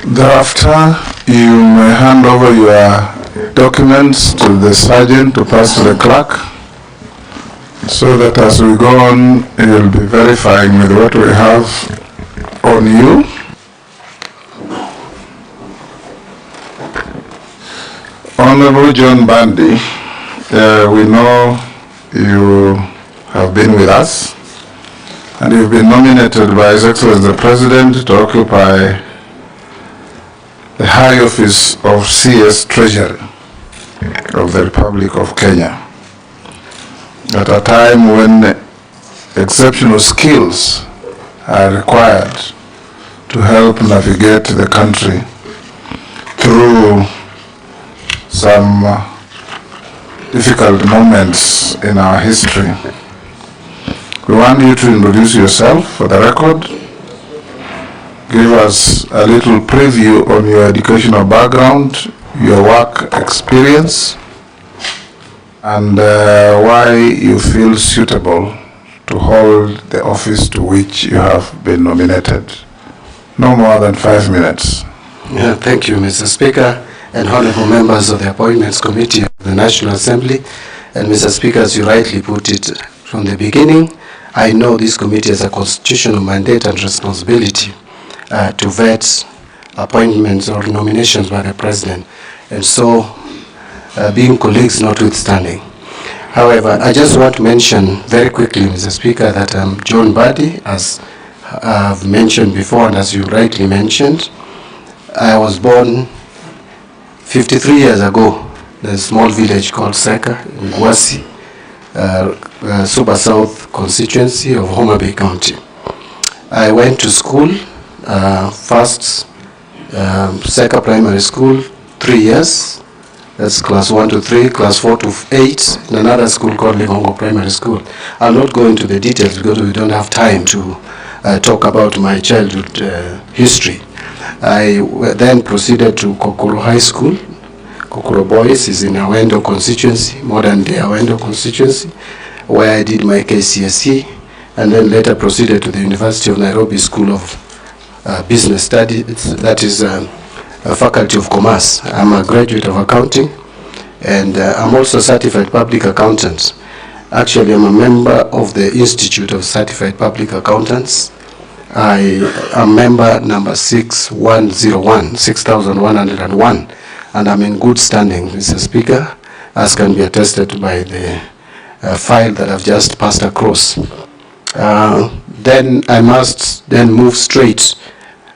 Thereafter, you may hand over your documents to the sergeant to pass to the clerk, so that as we go on, you'll be verifying with what we have on you. Honorable John Mbadi, we know you have been with us, and you've been nominated by His Excellency the President to occupy the high office of CS Treasury of the Republic of Kenya at a time when exceptional skills are required to help navigate the country through some difficult moments in our history. We want you to introduce yourself for the record. Give us a little preview on your educational background, your work experience, and why you feel suitable to hold the office to which you have been nominated. No more than 5 minutes. Yeah, thank you, Mr. Speaker, and honorable members of the Appointments Committee of the National Assembly. And Mr. Speaker, as you rightly put it from the beginning, I know this committee has a constitutional mandate and responsibility to vet appointments or nominations by the President, and so being colleagues notwithstanding. However, I just want to mention very quickly, Mr. Speaker, that I'm John Mbadi, as I've mentioned before, and as you rightly mentioned. I was born 53 years ago in a small village called Seka in Gwasi, Suba South constituency of Homa Bay County. I went to school, first Seka Primary School, 3 years. That's class 1 to 3, class 4 to 8, in another school called Ligongo Primary School. I'll not go into the details because we don't have time to talk about my childhood history. I then proceeded to Kokoro High School. Kokoro Boys is in Awendo constituency, modern day Awendo constituency, where I did my KCSE, and then later proceeded to the University of Nairobi School of Business Studies, that is a Faculty of Commerce. I'm a graduate of accounting, and I'm also a certified public accountant. Actually, I'm a member of the Institute of Certified Public Accountants. I am member number 6101, and I'm in good standing, Mr. Speaker, as can be attested by the file that I've just passed across. Then I must then move straight,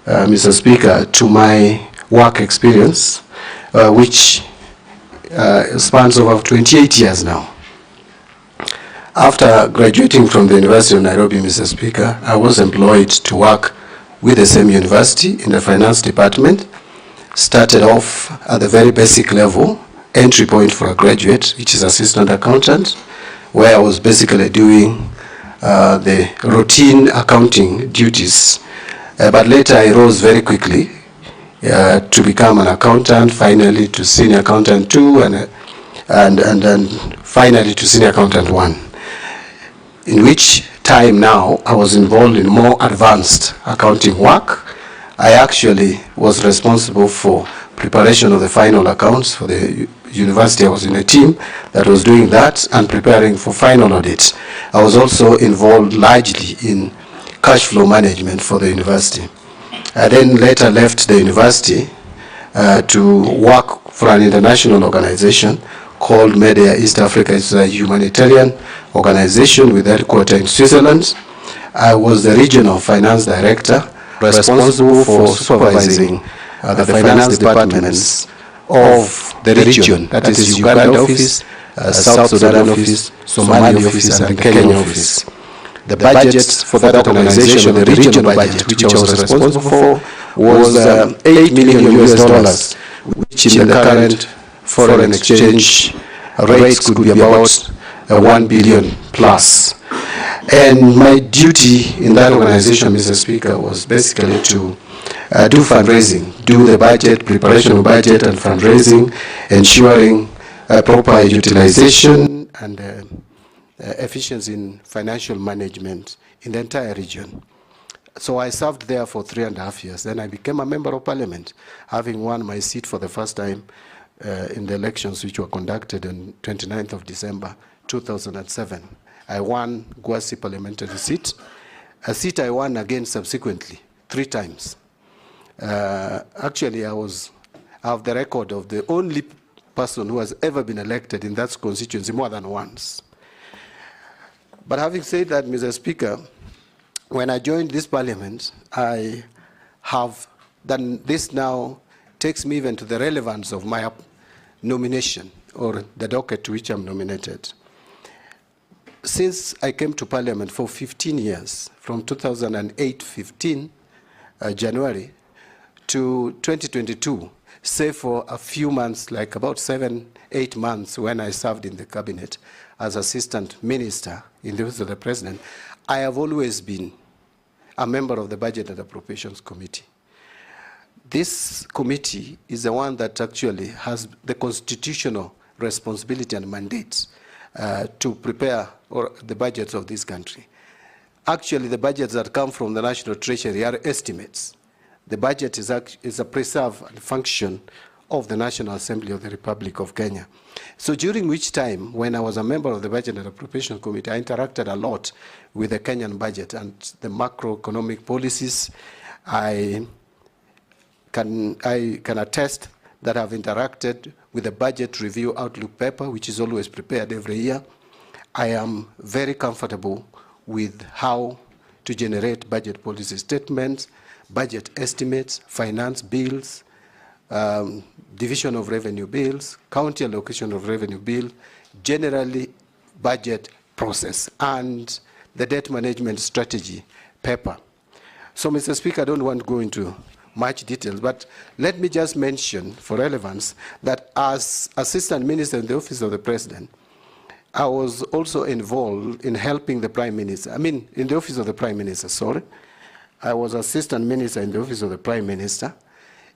Mr. Speaker, to my work experience, which spans over 28 years now. After graduating from the University of Nairobi, Mr. Speaker, I was employed to work with the same university in the finance department. Started off at the very basic level, entry point for a graduate, which is assistant accountant, where I was basically doing the routine accounting duties. But later I rose very quickly to become an accountant, finally to senior accountant 2, and then finally to senior accountant 1. In which time now I was involved in more advanced accounting work. I actually was responsible for preparation of the final accounts for the university. I was in a team that was doing that and preparing for final audit. I was also involved largely in cash flow management for the university. I then later left the university to work for an international organization called Media East Africa. It's a humanitarian organization with headquarters in Switzerland. I was the regional finance director responsible for supervising the finance departments of the region, that is Uganda office, South Sudan office, Somali office, and the Kenya office. The budget for that organization, the regional budget, which I was responsible for, was $8 million, which in the current foreign exchange rates could be about 1 billion plus. And my duty in that organization, Mr. Speaker, was basically to do fundraising, do the budget, preparation of budget and fundraising, ensuring proper utilization and efficiency in financial management in the entire region. So I served there for 3.5 years. Then I became a member of parliament, having won my seat for the first time in the elections which were conducted on 29th of December 2007. I won Gwasi parliamentary seat, a seat I won again subsequently 3 times. Actually, I have the record of the only person who has ever been elected in that constituency more than once. But having said that, Mr. Speaker, when I joined this parliament, I have done this now takes me even to the relevance of my nomination or the docket to which I'm nominated. Since I came to parliament for 15 years, from 2008, January, to 2022, save for a few months, like about 7-8 months when I served in the cabinet as assistant minister in the office of the president, I have always been a member of the Budget and Appropriations Committee. This committee is the one that actually has the constitutional responsibility and mandate to prepare the budgets of this country. Actually, the budgets that come from the National Treasury are estimates. The budget is a preserve and function of the National Assembly of the Republic of Kenya. So during which time, when I was a member of the Budget and Appropriation Committee, I interacted a lot with the Kenyan budget and the macroeconomic policies. I can attest that I've interacted with the Budget Review Outlook paper, which is always prepared every year. I am very comfortable with how to generate budget policy statements, budget estimates, finance bills, division of revenue bills, county allocation of revenue bill, generally budget process, and the debt management strategy paper. So, Mr. Speaker, I don't want to go into much details, but let me just mention for relevance that as Assistant Minister in the Office of the President, I was also involved in helping the Prime Minister. In the Office of the Prime Minister, sorry. I was Assistant Minister in the Office of the Prime Minister.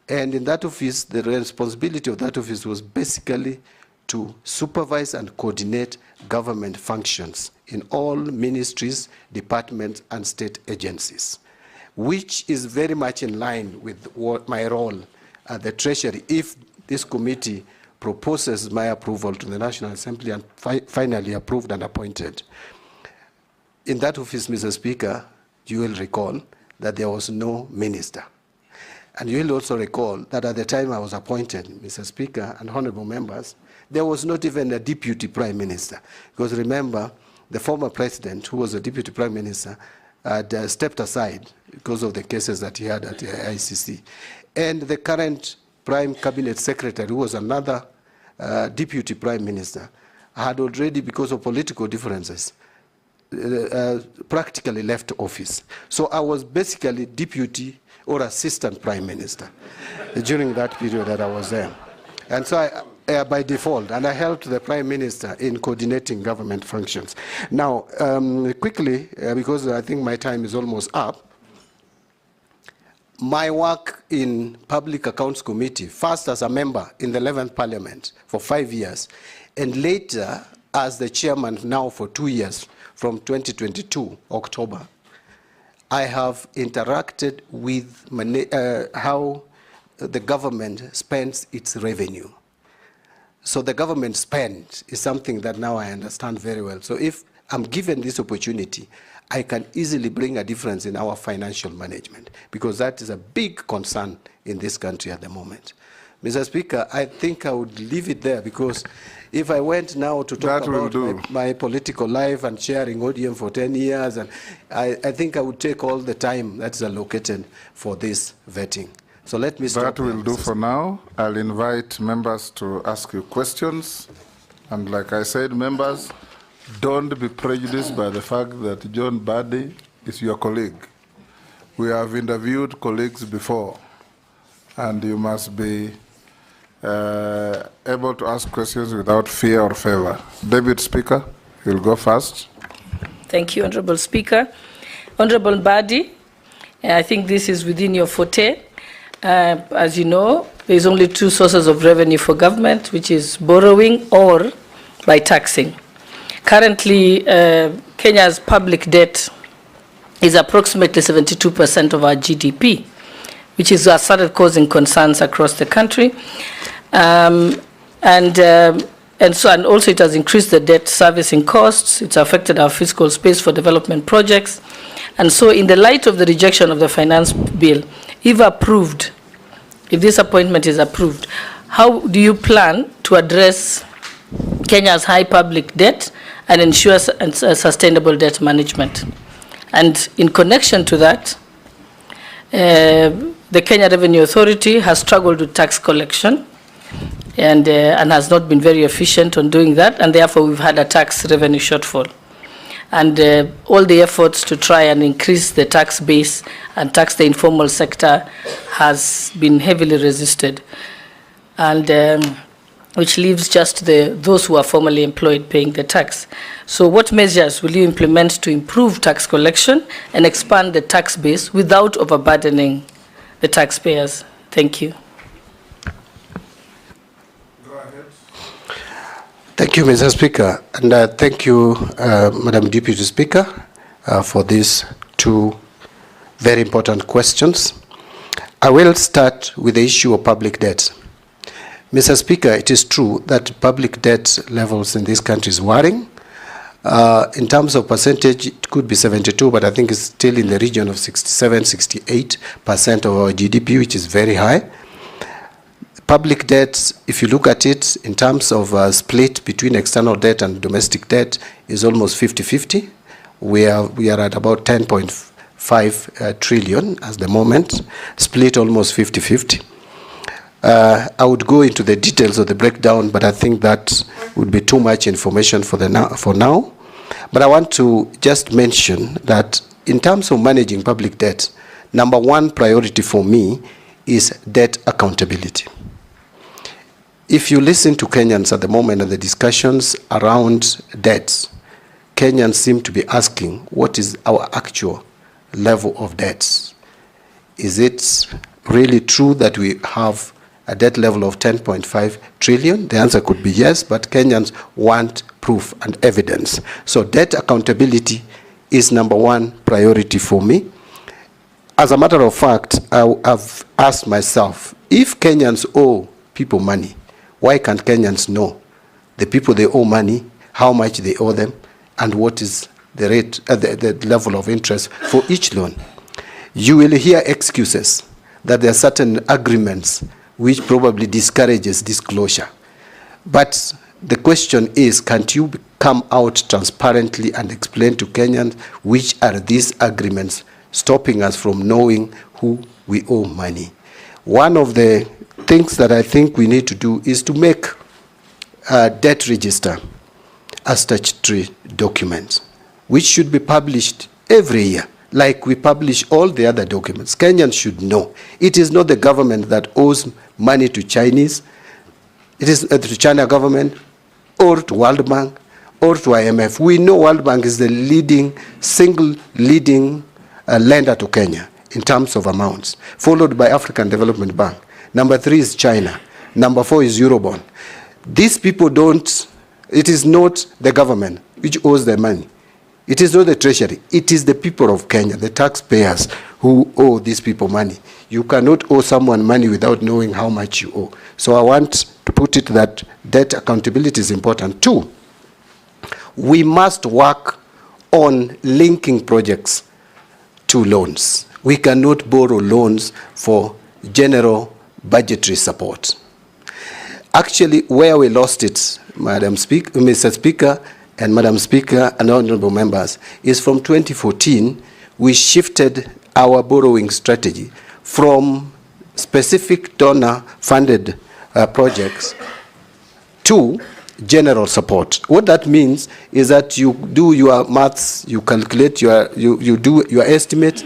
And in that office, the responsibility of that office was basically to supervise and coordinate government functions in all ministries, departments, and state agencies, which is very much in line with what my role at the Treasury, if this committee proposes my approval to the National Assembly and finally approved and appointed. In that office, Mr. Speaker, you will recall that there was no minister. And you will also recall that at the time I was appointed, Mr. Speaker and honorable members, there was not even a deputy prime minister. Because remember, the former president, who was a deputy prime minister, had stepped aside because of the cases that he had at the ICC. And the current prime cabinet secretary, who was another deputy prime minister, had already, because of political differences, practically left office. So I was basically deputy or assistant prime minister during that period that I was there. And so I, by default, and I helped the prime minister in coordinating government functions. Now, quickly, because I think my time is almost up, my work in Public Accounts Committee, first as a member in the 11th Parliament for 5 years, and later as the chairman now for 2 years, from 2022, October, I have interacted with how the government spends its revenue. So the government spend is something that now I understand very well. So if I'm given this opportunity, I can easily bring a difference in our financial management, because that is a big concern in this country at the moment. Mr. Speaker, I think I would leave it there, because if I went now to talk about my political life and chairing ODM for 10 years, and I think I would take all the time that's allocated for this vetting. So let me stop. That will do for now. I'll invite members to ask you questions. And like I said, members, don't be prejudiced by the fact that John Mbadi is your colleague. We have interviewed colleagues before, and you must be able to ask questions without fear or favor. Deputy Speaker, you'll go first. Thank you, Honorable Speaker. Honorable Mbadi, I think this is within your forte. As you know, there's only 2 sources of revenue for government, which is borrowing or by taxing. Currently, Kenya's public debt is approximately 72% of our GDP, which has started causing concerns across the country. And also it has increased the debt servicing costs. It's affected our fiscal space for development projects. And so in the light of the rejection of the finance bill, if approved, if this appointment is approved, how do you plan to address Kenya's high public debt and ensure sustainable debt management? And in connection to that, the Kenya Revenue Authority has struggled with tax collection and has not been very efficient on doing that, and therefore we've had a tax revenue shortfall. And all the efforts to try and increase the tax base and tax the informal sector has been heavily resisted, and which leaves just those who are formally employed paying the tax. So what measures will you implement to improve tax collection and expand the tax base without overburdening the taxpayers? Thank you. Go ahead. Thank you, Mr. Speaker, and thank you, Madam Deputy Speaker, for these two very important questions. I will start with the issue of public debt. Mr. Speaker, it is true that public debt levels in this country is worrying. In terms of percentage, it could be 72, but I think it's still in the region of 67, 68% of our GDP, which is very high. Public debt, if you look at it in terms of split between external debt and domestic debt, is almost 50-50. We are at about 10.5 trillion at the moment, split almost 50-50. I would go into the details of the breakdown, but I think that would be too much information for now. But I want to just mention that in terms of managing public debt, number one priority for me is debt accountability. If you listen to Kenyans at the moment and the discussions around debts, Kenyans seem to be asking, what is our actual level of debts? Is it really true that we have a debt level of 10.5 trillion? The answer could be yes, but Kenyans want proof and evidence. So debt accountability is number one priority for me. As a matter of fact, I've asked myself, if Kenyans owe people money, why can't Kenyans know the people they owe money, how much they owe them, and what is the rate, the level of interest for each loan? You will hear excuses that there are certain agreements which probably discourages disclosure. But the question is, can't you come out transparently and explain to Kenyans which are these agreements stopping us from knowing who we owe money? One of the things that I think we need to do is to make a debt register a statutory document, which should be published every year, like we publish all the other documents. Kenyans should know. It is not the government that owes money to Chinese. It is to China government or to World Bank or to IMF. We know World Bank is the single leading lender to Kenya in terms of amounts, followed by African Development Bank. Number 3 is China. Number 4 is Eurobond. These people don't, it is not the government which owes their money. It is not the treasury. It is the people of Kenya, the taxpayers, who owe these people money. You cannot owe someone money without knowing how much you owe. So I want to put it that debt accountability is important. 2, we must work on linking projects to loans. We cannot borrow loans for general budgetary support. Actually, where we lost it, Mr. Speaker, and Madam Speaker and honorable members, is from 2014, we shifted our borrowing strategy from specific donor-funded projects to general support. What that means is that you do your maths, you calculate you do your estimate,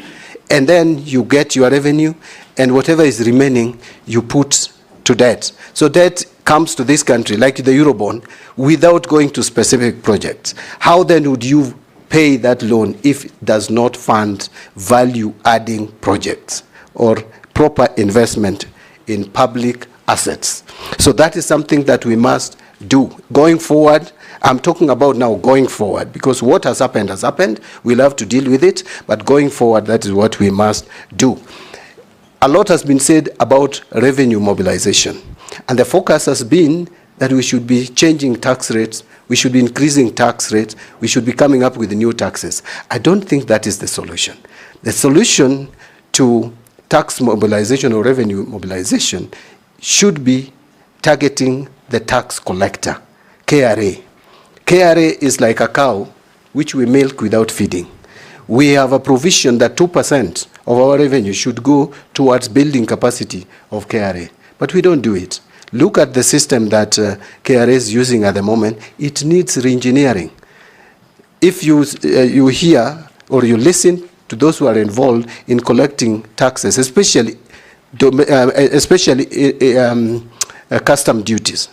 and then you get your revenue, and whatever is remaining, you put to debt. So debt comes to this country, like the Eurobond, without going to specific projects. How then would you pay that loan if it does not fund value-adding projects or proper investment in public assets? So that is something that we must do. Going forward, I'm talking about now going forward, because what has happened. We'll have to deal with it, but going forward, that is what we must do. A lot has been said about revenue mobilization, and the focus has been that we should be changing tax rates, we should be increasing tax rates, we should be coming up with new taxes. I don't think that is the solution. The solution to tax mobilization or revenue mobilization should be targeting the tax collector, KRA. KRA is like a cow which we milk without feeding. We have a provision that 2% of our revenue should go towards building capacity of KRA, but we don't do it. Look at the system that KRA is using at the moment. It needs re-engineering. If you hear or you listen to those who are involved in collecting taxes, especially custom duties.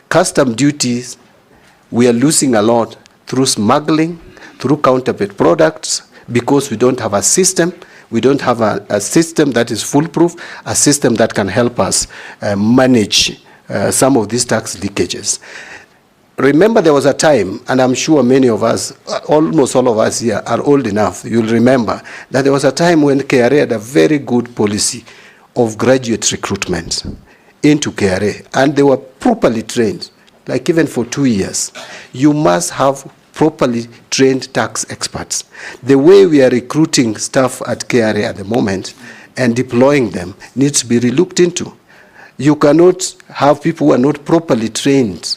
Custom duties, we are losing a lot through smuggling, through counterfeit products, because we don't have a system. We don't have a system that is foolproof, a system that can help us manage some of these tax leakages. Remember, there was a time, and I'm sure many of us, almost all of us here are old enough, you'll remember, that there was a time when KRA had a very good policy of graduate recruitment into KRA, and they were properly trained, like even for 2 years. You must have properly trained tax experts. The way we are recruiting staff at KRA at the moment and deploying them needs to be relooked into. You cannot have people who are not properly trained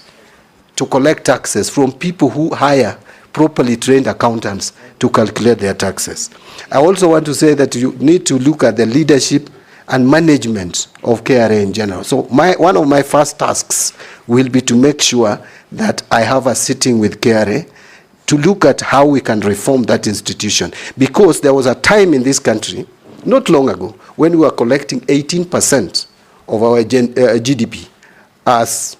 to collect taxes from people who hire properly trained accountants to calculate their taxes. I also want to say that you need to look at the leadership and management of KRA in general. So one of my first tasks will be to make sure that I have a sitting with KRA to look at how we can reform that institution. Because there was a time in this country, not long ago, when we were collecting 18% of our GDP as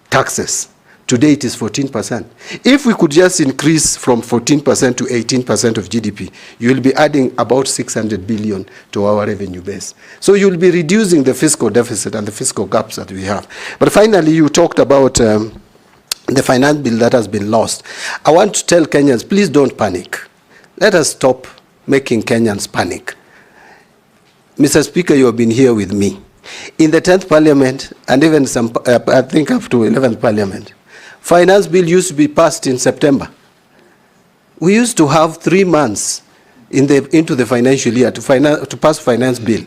taxes. Today it is 14%. If we could just increase from 14% to 18% of GDP, you will be adding about 600 billion to our revenue base. So you will be reducing the fiscal deficit and the fiscal gaps that we have. But finally, you talked about the finance bill that has been lost. I want to tell Kenyans, please don't panic. Let us stop making Kenyans panic. Mr. Speaker, you have been here with me. In the 10th Parliament, and even some, I think up to 11th Parliament, finance bill used to be passed in September. We used to have 3 months into the financial year to pass finance bill.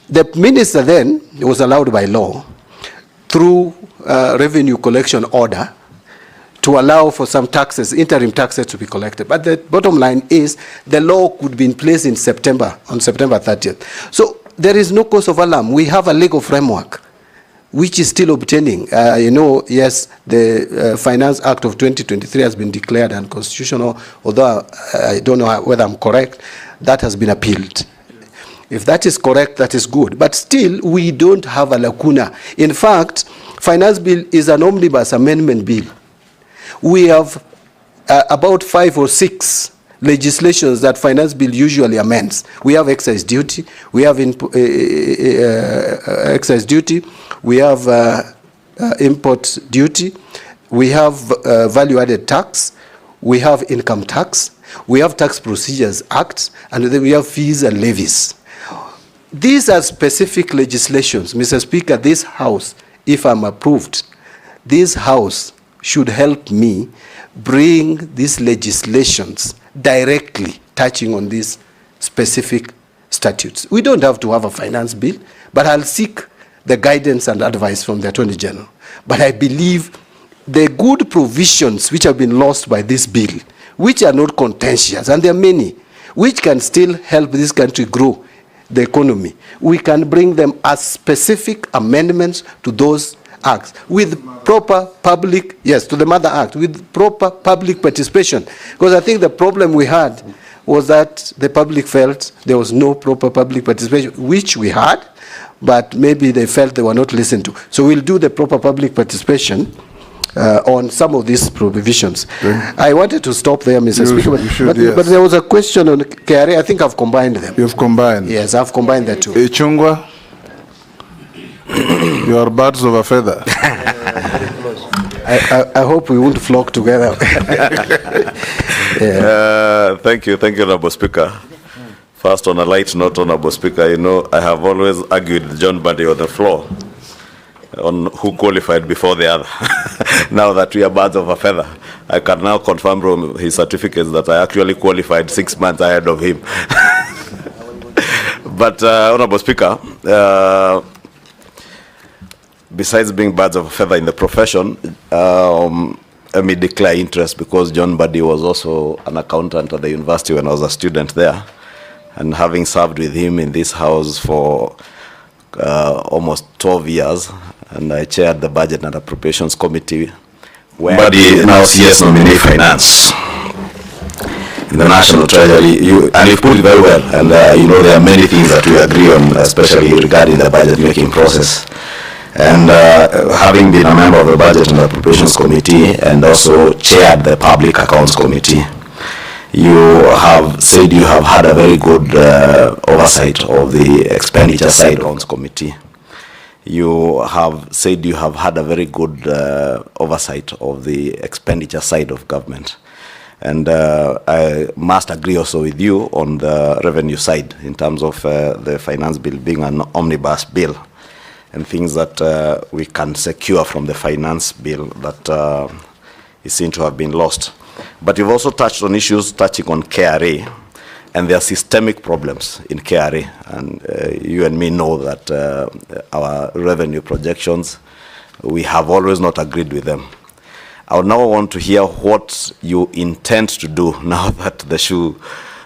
The minister then was allowed by law through revenue collection order to allow for some taxes, interim taxes to be collected. But the bottom line is the law could be in place in September, on September 30th. So there is no cause of alarm. We have a legal framework which is still obtaining. Yes, the Finance Act of 2023 has been declared unconstitutional, although I don't know whether I'm correct. That has been appealed. If that is correct, that is good. But still, we don't have a lacuna. In fact, Finance Bill is an omnibus amendment bill. We have about 5 or 6 legislations that Finance Bill usually amends. We have excise duty, we have excise duty, we have import duty, we have value-added tax, we have income tax, we have Tax Procedures Act, and then we have fees and levies. These are specific legislations. Mr. Speaker, this House, if I'm approved, this House should help me bring these legislations directly touching on these specific statutes. We don't have to have a finance bill, but I'll seek the guidance and advice from the Attorney General. But I believe the good provisions which have been lost by this bill, which are not contentious, and there are many, which can still help this country grow the economy, we can bring them as specific amendments to those acts with proper public, yes, to the Mother Act, with proper public participation. Because I think the problem we had was that the public felt there was no proper public participation, which we had, but maybe they felt they were not listened to. So we'll do the proper public participation on some of these provisions. I wanted to stop there, Mr. Speaker, yes. But there was a question on KRA. I think I've combined them. You've combined? Yes, I've combined the two. Chungwa, you are birds of a feather. I hope we won't flock together. Thank you, Honorable Speaker. First, on a light note, Honorable Speaker, you know, I have always argued with John Mbadi on the floor on who qualified before the other. Now that we are birds of a feather, I can now confirm from his certificates that I actually qualified 6 months ahead of him. But, Honorable Speaker, besides being birds of a feather in the profession, let me declare interest because John Mbadi was also an accountant at the university when I was a student there. And having served with him in this house for almost 12 years, and I chaired the Budget and Appropriations Committee, where Mbadi now CS nominee finance in the National Treasury, and you put it very well, and you know there are many things that we agree on, especially regarding the budget making process. And having been a member of the Budget and Appropriations Committee and also chaired the Public Accounts Committee, you have said you have had a very good oversight of the expenditure side of the Accounts Committee. You have said you have had a very good oversight of the expenditure side of government. And I must agree also with you on the revenue side in terms of the finance bill being an omnibus bill and things that we can secure from the finance bill that is seen to have been lost. But you've also touched on issues touching on KRA, and there are systemic problems in KRA. And you and me know that our revenue projections, we have always not agreed with them. I would now want to hear what you intend to do now that the shoe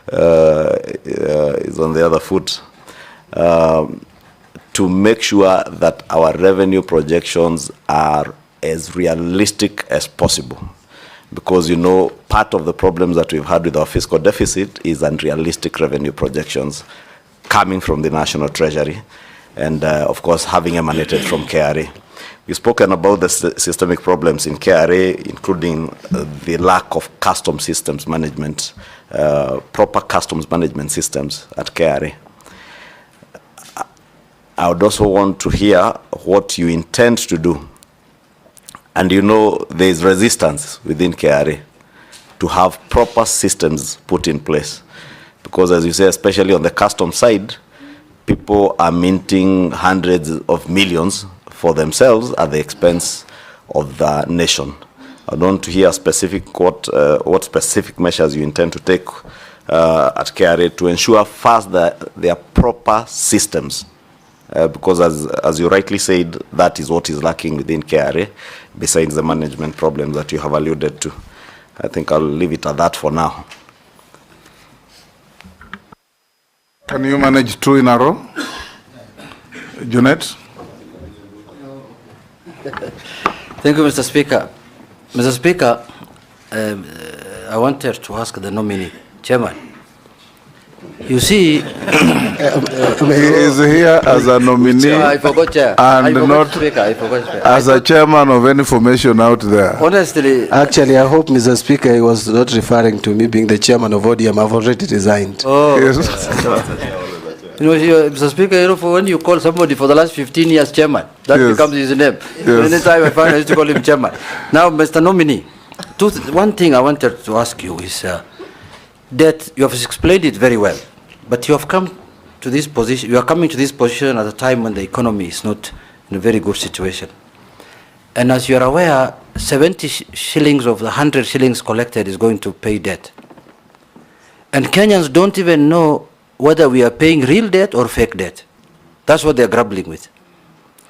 is on the other foot, to make sure that our revenue projections are as realistic as possible. Because, you know, part of the problems that we've had with our fiscal deficit is unrealistic revenue projections coming from the National Treasury and, of course, having emanated from KRA. We've spoken about the systemic problems in KRA, including the lack of custom systems management, proper customs management systems at KRA. I would also want to hear what you intend to do. And you know there is resistance within KRA to have proper systems put in place. Because as you say, especially on the custom side, people are minting hundreds of millions for themselves at the expense of the nation. I want to hear specific what specific measures you intend to take at KRA to ensure first that there are proper systems. Because as you rightly said, that is what is lacking within KRA, besides the management problems that you have alluded to. I think I'll leave it at that for now. Can you manage two in a row? Junet? Thank you, Mr. Speaker. Mr. Speaker, I wanted to ask the nominee, Chairman. You see, he is here as a nominee I forgot, Chair. and I forgot not Speaker. I forgot, Speaker. as a chairman of any formation out there. Honestly, Actually, I hope, Mr. Speaker, he was not referring to me being the chairman of ODM. I've already resigned. oh, Yes. you know, Mr. Speaker, you know, for when you call somebody for the last 15 years chairman, that Yes. becomes his name. Yes. Anytime I find I used to call him chairman. Now, Mr. Nominee, one thing I wanted to ask you is that you have explained it very well, but you have come to this position. You are coming to this position at a time when the economy is not in a very good situation. And as you are aware, 70 shillings of the 100 shillings collected is going to pay debt. And Kenyans don't even know whether we are paying real debt or fake debt. That's what they're grappling with.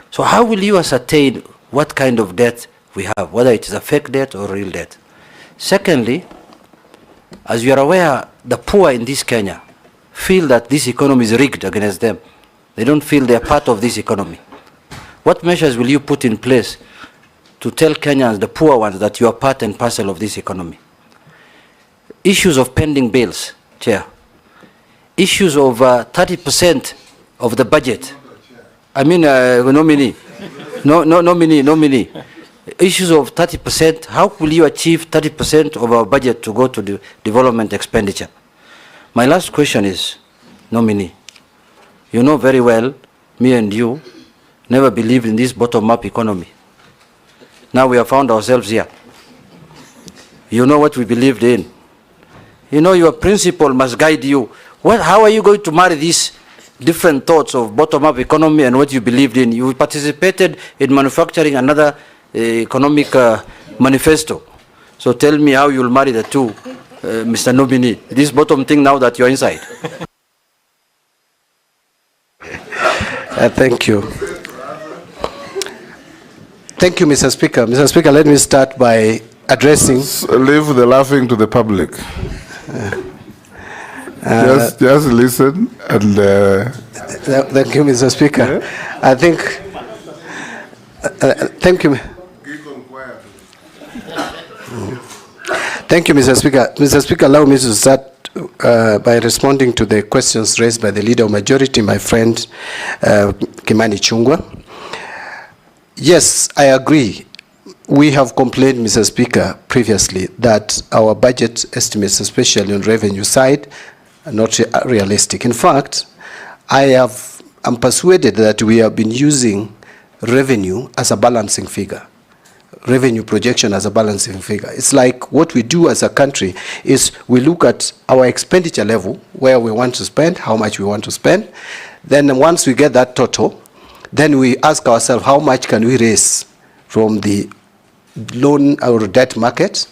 So how will you ascertain what kind of debt we have, whether it is a fake debt or real debt? Secondly, as you are aware, the poor in this Kenya feel that this economy is rigged against them. They don't feel they are part of this economy. What measures will you put in place to tell Kenyans, the poor ones, that you are part and parcel of this economy? Issues of pending bills, Chair. Issues of 30% of the budget. I mean, nominee. Nominee. Issues of 30%. How will you achieve 30% of our budget to go to the development expenditure? My last question is, nominee. You know very well, me and you never believed in this bottom-up economy. Now we have found ourselves here. You know what we believed in. You know your principle must guide you. How are you going to marry these different thoughts of bottom-up economy and what you believed in? You participated in manufacturing another economic manifesto. So tell me how you'll marry the two, Mr. Nobini. This bottom thing now that you're inside. Thank you. Thank you, Mr. Speaker. Mr. Speaker, let me start by addressing... Leave the laughing to the public. Just listen and... Thank you, Mr. Speaker. I think... thank you. Thank you, Mr. Speaker. Mr. Speaker, allow me to start by responding to the questions raised by the Leader of Majority, my friend Kimani Chungwa. Yes, I agree. We have complained, Mr. Speaker, previously that our budget estimates, especially on revenue side, are not realistic. In fact, I'm persuaded that we have been using revenue as a balancing figure. Revenue projection as a balancing figure. It's like what we do as a country is we look at our expenditure level, where we want to spend, how much we want to spend. Then once we get that total, then we ask ourselves how much can we raise from the loan or debt market,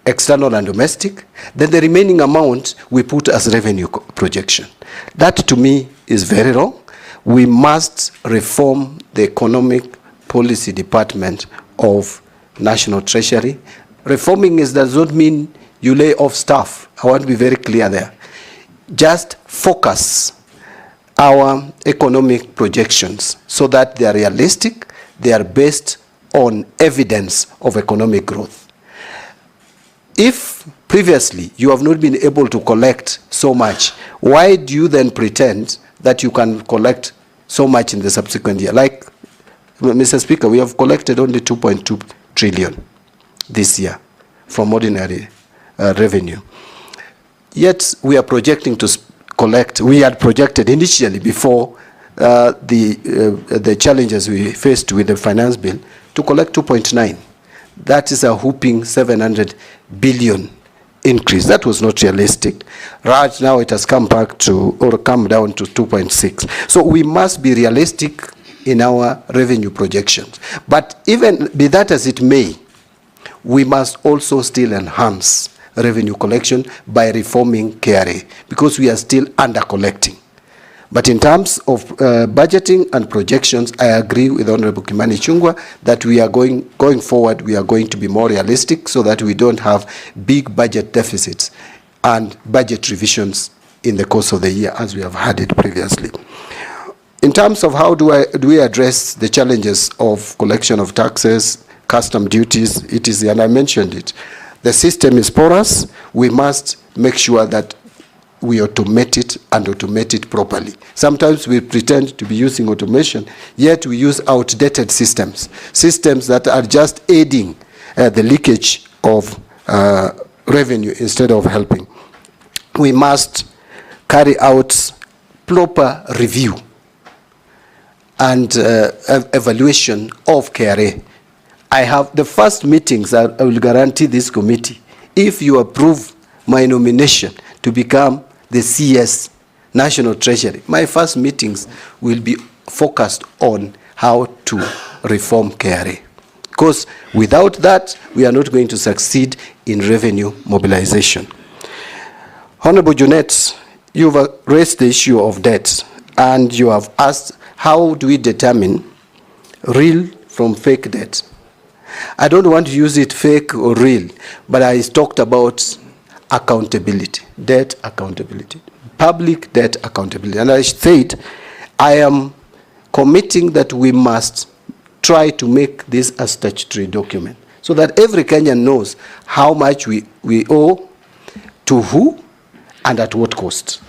external and domestic. Then the remaining amount we put as revenue projection. That to me is very wrong. We must reform the economic policy department of National Treasury. Reforming does not mean you lay off staff. I want to be very clear there. Just focus our economic projections so that they are realistic, they are based on evidence of economic growth. If previously you have not been able to collect so much, why do you then pretend that you can collect so much in the subsequent year? Like, Mr. Speaker, we have collected only 2.2 trillion this year from ordinary revenue. Yet we are projecting to collect, we had projected initially before the challenges we faced with the finance bill to collect 2.9. That is a whooping 700 billion increase. That was not realistic. Right now it has come back to, or come down to 2.6. So we must be realistic in our revenue projections. But even be that as it may, we must also still enhance revenue collection by reforming KRA, because we are still under collecting. But in terms of budgeting and projections, I agree with Honorable Kimani Chungwa that we are going forward, we are going to be more realistic so that we don't have big budget deficits and budget revisions in the course of the year as we have had it previously. In terms of how do we address the challenges of collection of taxes, custom duties, it is, and I mentioned it, the system is porous. We must make sure that we automate it and automate it properly. Sometimes we pretend to be using automation, yet we use outdated systems, systems that are just aiding the leakage of revenue instead of helping. We must carry out proper review and evaluation of KRA. I have the first meetings, I will guarantee this committee, if you approve my nomination to become the CS, National Treasury, my first meetings will be focused on how to reform KRA. Because without that, we are not going to succeed in revenue mobilization. Honorable Junet, you've raised the issue of debt, and you have asked, how do we determine real from fake debt? I don't want to use it fake or real, but I talked about accountability, debt accountability, public debt accountability. And I said, I am committing that we must try to make this a statutory document so that every Kenyan knows how much we owe, to who, and at what cost.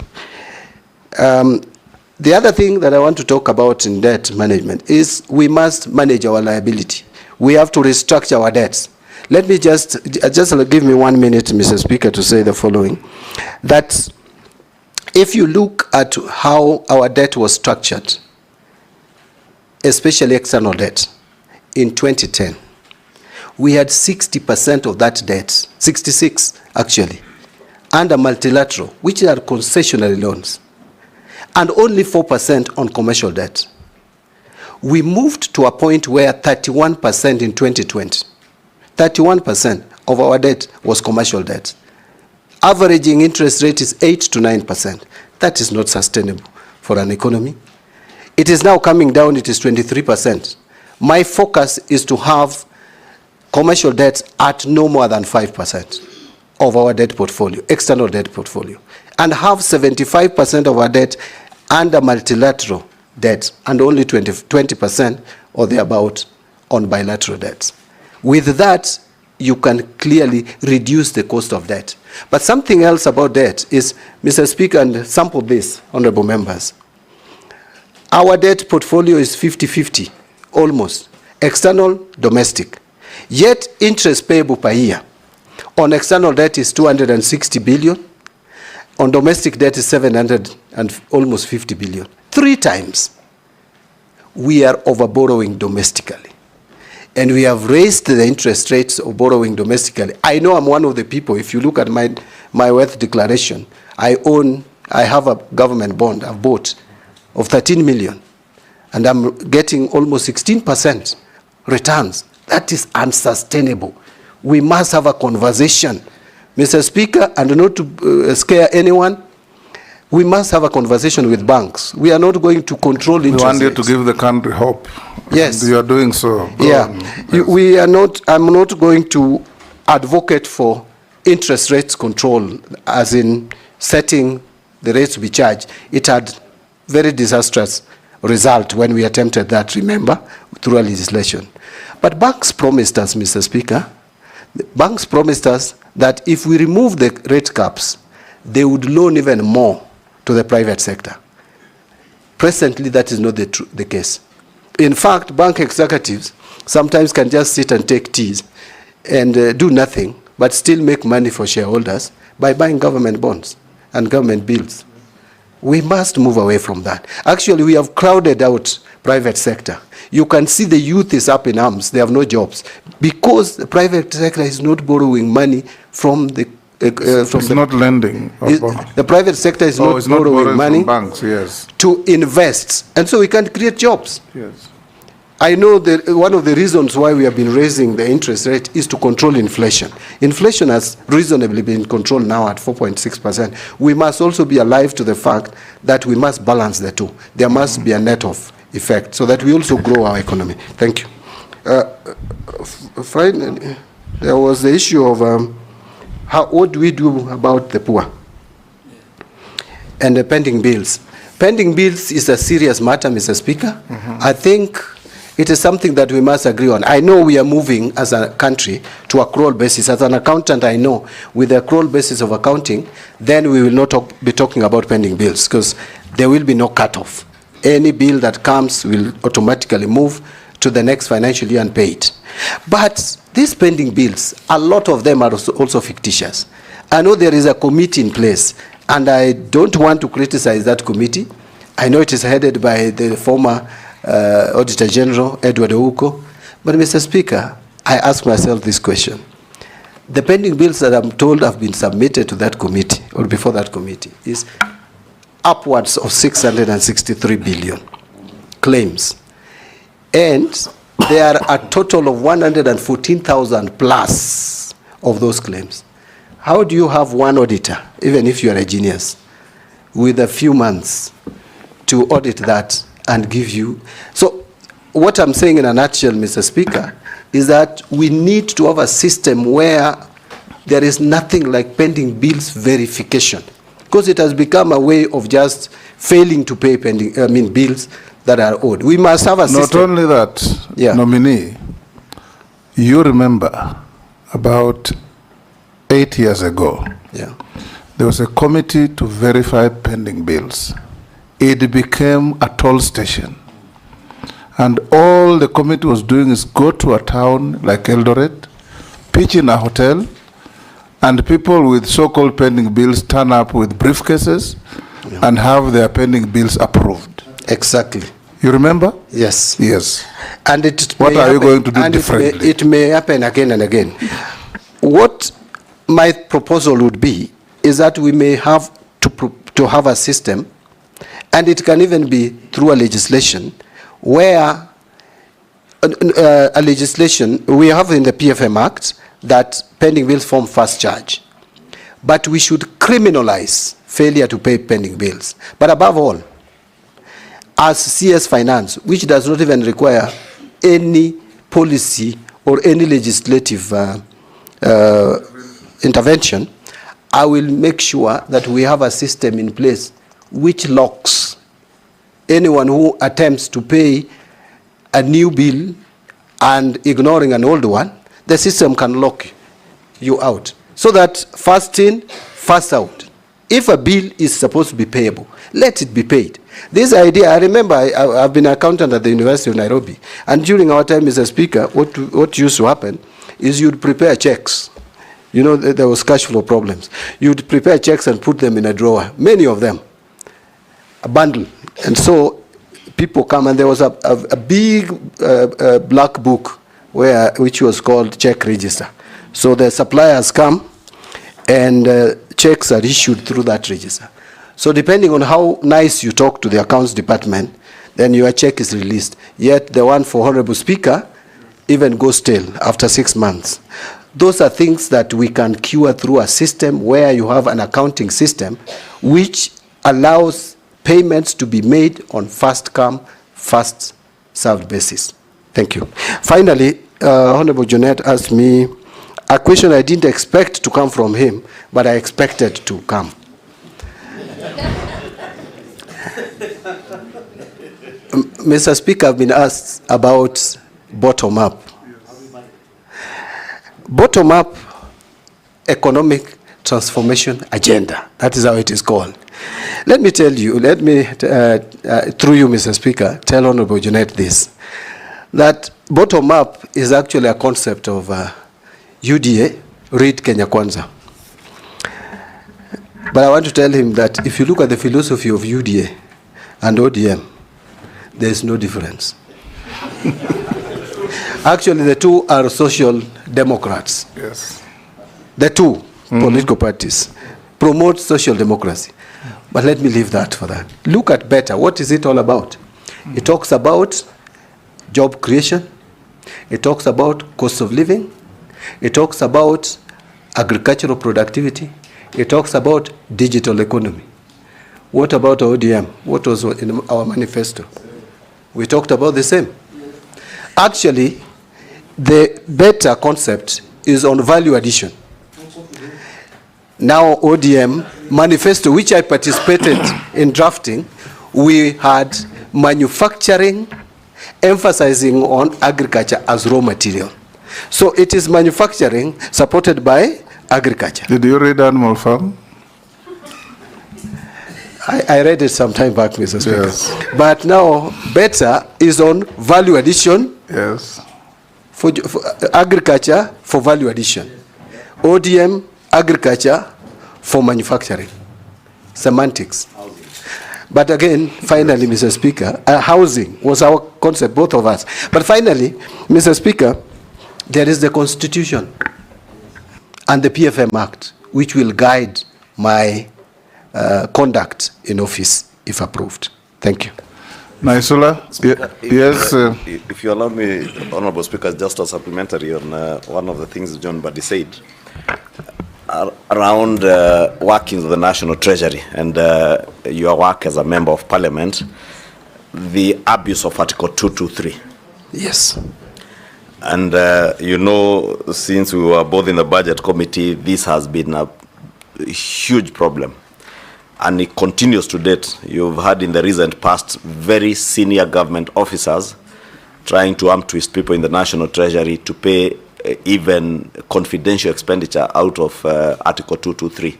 The other thing that I want to talk about in debt management is we must manage our liability. We have to restructure our debts. Let me just give me 1 minute, Mr. Speaker, to say the following. That if you look at how our debt was structured, especially external debt, in 2010, we had 60% of that debt, 66 actually, under multilateral, which are concessionary loans, and only 4% on commercial debt. We moved to a point where 31% in 2020, 31% of our debt was commercial debt. Averaging interest rate is 8 to 9%. That is not sustainable for an economy. It is now coming down, it is 23%. My focus is to have commercial debt at no more than 5% of our debt portfolio, external debt portfolio, and have 75% of our debt under multilateral debt and only 20% or thereabout on bilateral debts. With that, you can clearly reduce the cost of debt. But something else about debt is, Mr. Speaker, and sample this, honorable members, our debt portfolio is 50-50, almost, external, domestic. Yet interest payable per year on external debt is 260 billion, on domestic debt is 700 and almost 50 billion. 3 times we are over borrowing domestically. And we have raised the interest rates of borrowing domestically. I know I'm one of the people, if you look at my wealth declaration, I have a government bond I've bought of 13 million, and I'm getting almost 16% returns. That is unsustainable. We must have a conversation, Mr. Speaker, and not to scare anyone. We must have a conversation with banks. We are not going to control interest rates. We want you to give the country hope. Yes. And you are doing so. We are not, I'm not going to advocate for interest rates control, as in setting the rates to be charged. It had very disastrous result when we attempted that, remember, through a legislation. But banks promised us, Mr. Speaker, banks promised us that if we remove the rate caps, they would loan even more to the private sector. Presently, that is not the case. In fact, bank executives sometimes can just sit and take teas and do nothing, but still make money for shareholders by buying government bonds and government bills. We must move away from that. Actually, we have crowded out private sector. You can see the youth is up in arms. They have no jobs because the private sector is not borrowing money from the it's not lending. The private sector is not borrowing money from banks, yes, to invest, and so we can't create jobs. Yes. I know that one of the reasons why we have been raising the interest rate is to control inflation. Inflation has reasonably been controlled now at 4.6%. We must also be alive to the fact that we must balance the two. There must be a net-off effect so that we also grow our economy. Thank you. Finally, there was the issue of what do we do about the poor and the pending bills. Pending bills is a serious matter, Mr. Speaker. I think it is something that we must agree on. I know we are moving as a country to accrual basis. As an accountant, I know with the accrual basis of accounting, then we will not be talking about pending bills because there will be no cutoff. Any bill that comes will automatically move to the next financial year and pay it. But these pending bills, a lot of them are also fictitious. I know there is a committee in place, and I don't want to criticize that committee. I know it is headed by the former Auditor General, Edward Ouko. But Mr. Speaker, I ask myself this question. The pending bills that I'm told have been submitted to that committee, or before that committee, is upwards of 663 billion claims. And there are a total of 114,000 plus of those claims. How do you have one auditor, even if you are a genius, with a few months to audit that and give you? So what I'm saying in a nutshell, Mr. Speaker, is that we need to have a system where there is nothing like pending bills verification, because it has become a way of just failing to pay bills that are owed. We must have a system. Not only that, nominee, you remember about 8 years ago, there was a committee to verify pending bills. It became a toll station. And all the committee was doing is go to a town like Eldoret, pitch in a hotel, and people with so-called pending bills turn up with briefcases and have their pending bills approved. Exactly. You remember? Yes. Yes. And What are you going to do differently? It may happen again and again. What my proposal would be is that we may have to have a system, and it can even be through a legislation, where a legislation we have in the PFM Act that pending bills form first charge. But we should criminalize failure to pay pending bills. But above all, as CS Finance, which does not even require any policy or any legislative intervention, I will make sure that we have a system in place which locks anyone who attempts to pay a new bill and ignoring an old one. The system can lock you out, so that first in, first out. If a bill is supposed to be payable, let it be paid. This idea, I remember I've been an accountant at the University of Nairobi, and during our time, Mr. Speaker, what used to happen is you'd prepare checks. You know, there was cash flow problems. You'd prepare checks and put them in a drawer, many of them, a bundle. And so people come, and there was a big black book which was called check register. So the suppliers come, and checks are issued through that register. So depending on how nice you talk to the accounts department, then your check is released. Yet the one for Honorable Speaker even goes stale after 6 months. Those are things that we can cure through a system where you have an accounting system which allows payments to be made on first come, first served basis. Thank you. Finally, Honorable Jonette asked me a question I didn't expect to come from him, but I expected to come. Mr. Speaker, I've been asked about bottom-up. Bottom-up economic transformation agenda. That is how it is called. Let me tell you, through you, Mr. Speaker, tell Honorable Jonette this, that bottom-up is actually a concept of UDA, read Kenya Kwanza. But I want to tell him that if you look at the philosophy of UDA and ODM, there is no difference. Actually, the two are social democrats. Yes. The two political parties promote social democracy. But let me leave that for that. Look at better. What is it all about? It talks about job creation. It talks about cost of living. It talks about agricultural productivity. It talks about digital economy. What about ODM? What was in our manifesto? We talked about the same. Actually, the better concept is on value addition. Now, ODM manifesto, which I participated in drafting, we had manufacturing emphasizing on agriculture as raw material. So it is manufacturing supported by agriculture. Did you read Animal Farm? I read it some time back, Mr. Speaker. Yes. But now, better is on value addition. Yes. For agriculture for value addition. ODM, agriculture for manufacturing. Semantics. Housing. But again, finally, Mr. Speaker, housing was our concept, both of us. But finally, Mr. Speaker, there is the Constitution and the PFM Act, which will guide my conduct in office, if approved. Thank you. Naisula? Yes. If you allow me, Honorable Speaker, just a supplementary on one of the things John Mbadi said around workings of the National Treasury and your work as a Member of Parliament, the abuse of Article 223. Yes. And you know, since we were both in the Budget Committee, this has been a huge problem. And it continues to date. You've had in the recent past very senior government officers trying to twist people in the National Treasury to pay even confidential expenditure out of Article 223.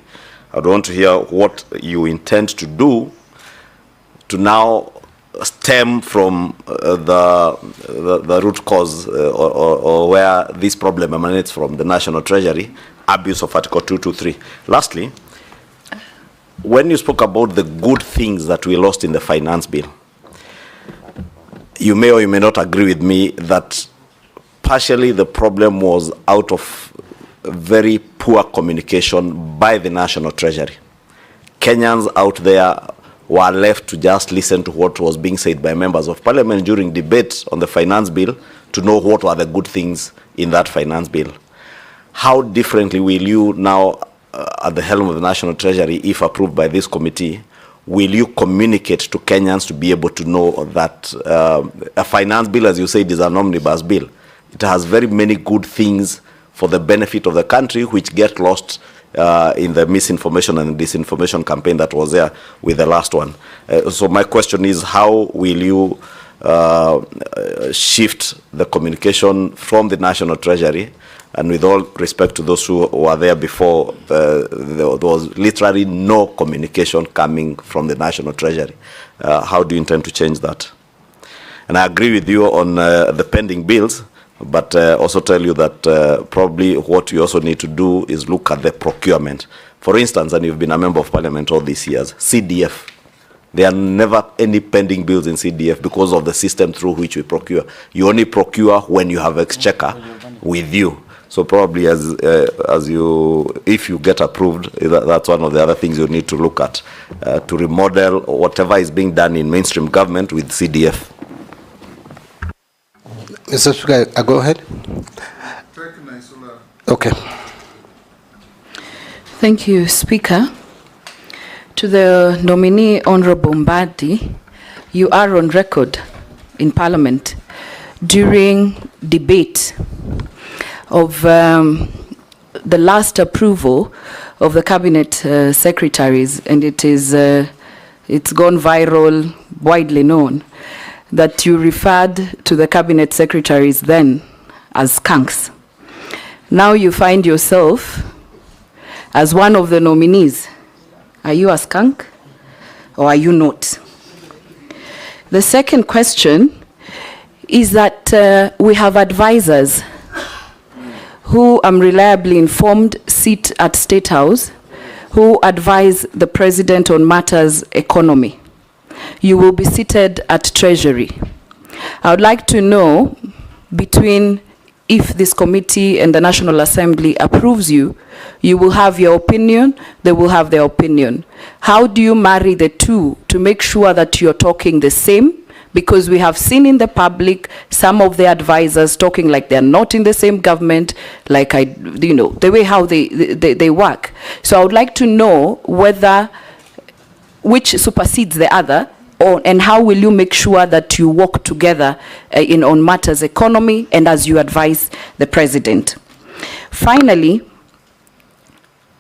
I want to hear what you intend to do to now stem from the root cause or where this problem emanates from the National Treasury, abuse of Article 223. Lastly, when you spoke about the good things that we lost in the finance bill, you may or you may not agree with me that partially the problem was out of very poor communication by the National Treasury. Kenyans out there were left to just listen to what was being said by members of parliament during debate on the finance bill to know what were the good things in that finance bill. How differently will you now, at the helm of the National Treasury, if approved by this committee, will you communicate to Kenyans to be able to know that a finance bill, as you said, is an omnibus bill? It has very many good things for the benefit of the country, which get lost in the misinformation and disinformation campaign that was there with the last one. So my question is, how will you shift the communication from the National Treasury? And with all respect to those who were there before, there was literally no communication coming from the National Treasury. How do you intend to change that? And I agree with you on the pending bills, but also tell you that probably what you also need to do is look at the procurement. For instance, and you've been a member of parliament all these years, CDF. There are never any pending bills in CDF because of the system through which we procure. You only procure when you have exchequer with you. So probably if you get approved, that's one of the other things you need to look at, to remodel whatever is being done in mainstream government with CDF. Mr. Speaker, go ahead. Okay. Thank you, Speaker. To the nominee, Honorable Mbadi, you are on record in Parliament during debate of the last approval of the cabinet secretaries, and it's gone viral, widely known, that you referred to the cabinet secretaries then as skunks. Now you find yourself as one of the nominees. Are you a skunk or are you not? The second question is that we have advisors who, I'm reliably informed, sit at State House, who advise the President on matters economy. You will be seated at Treasury. I would like to know, between if this committee and the National Assembly approves you, you will have your opinion, they will have their opinion. How do you marry the two to make sure that you're talking the same? Because we have seen in the public some of the advisors talking like they're not in the same government, like the way how they work. So I would like to know whether which supersedes the other, and how will you make sure that you work together on matters economy and as you advise the President. Finally,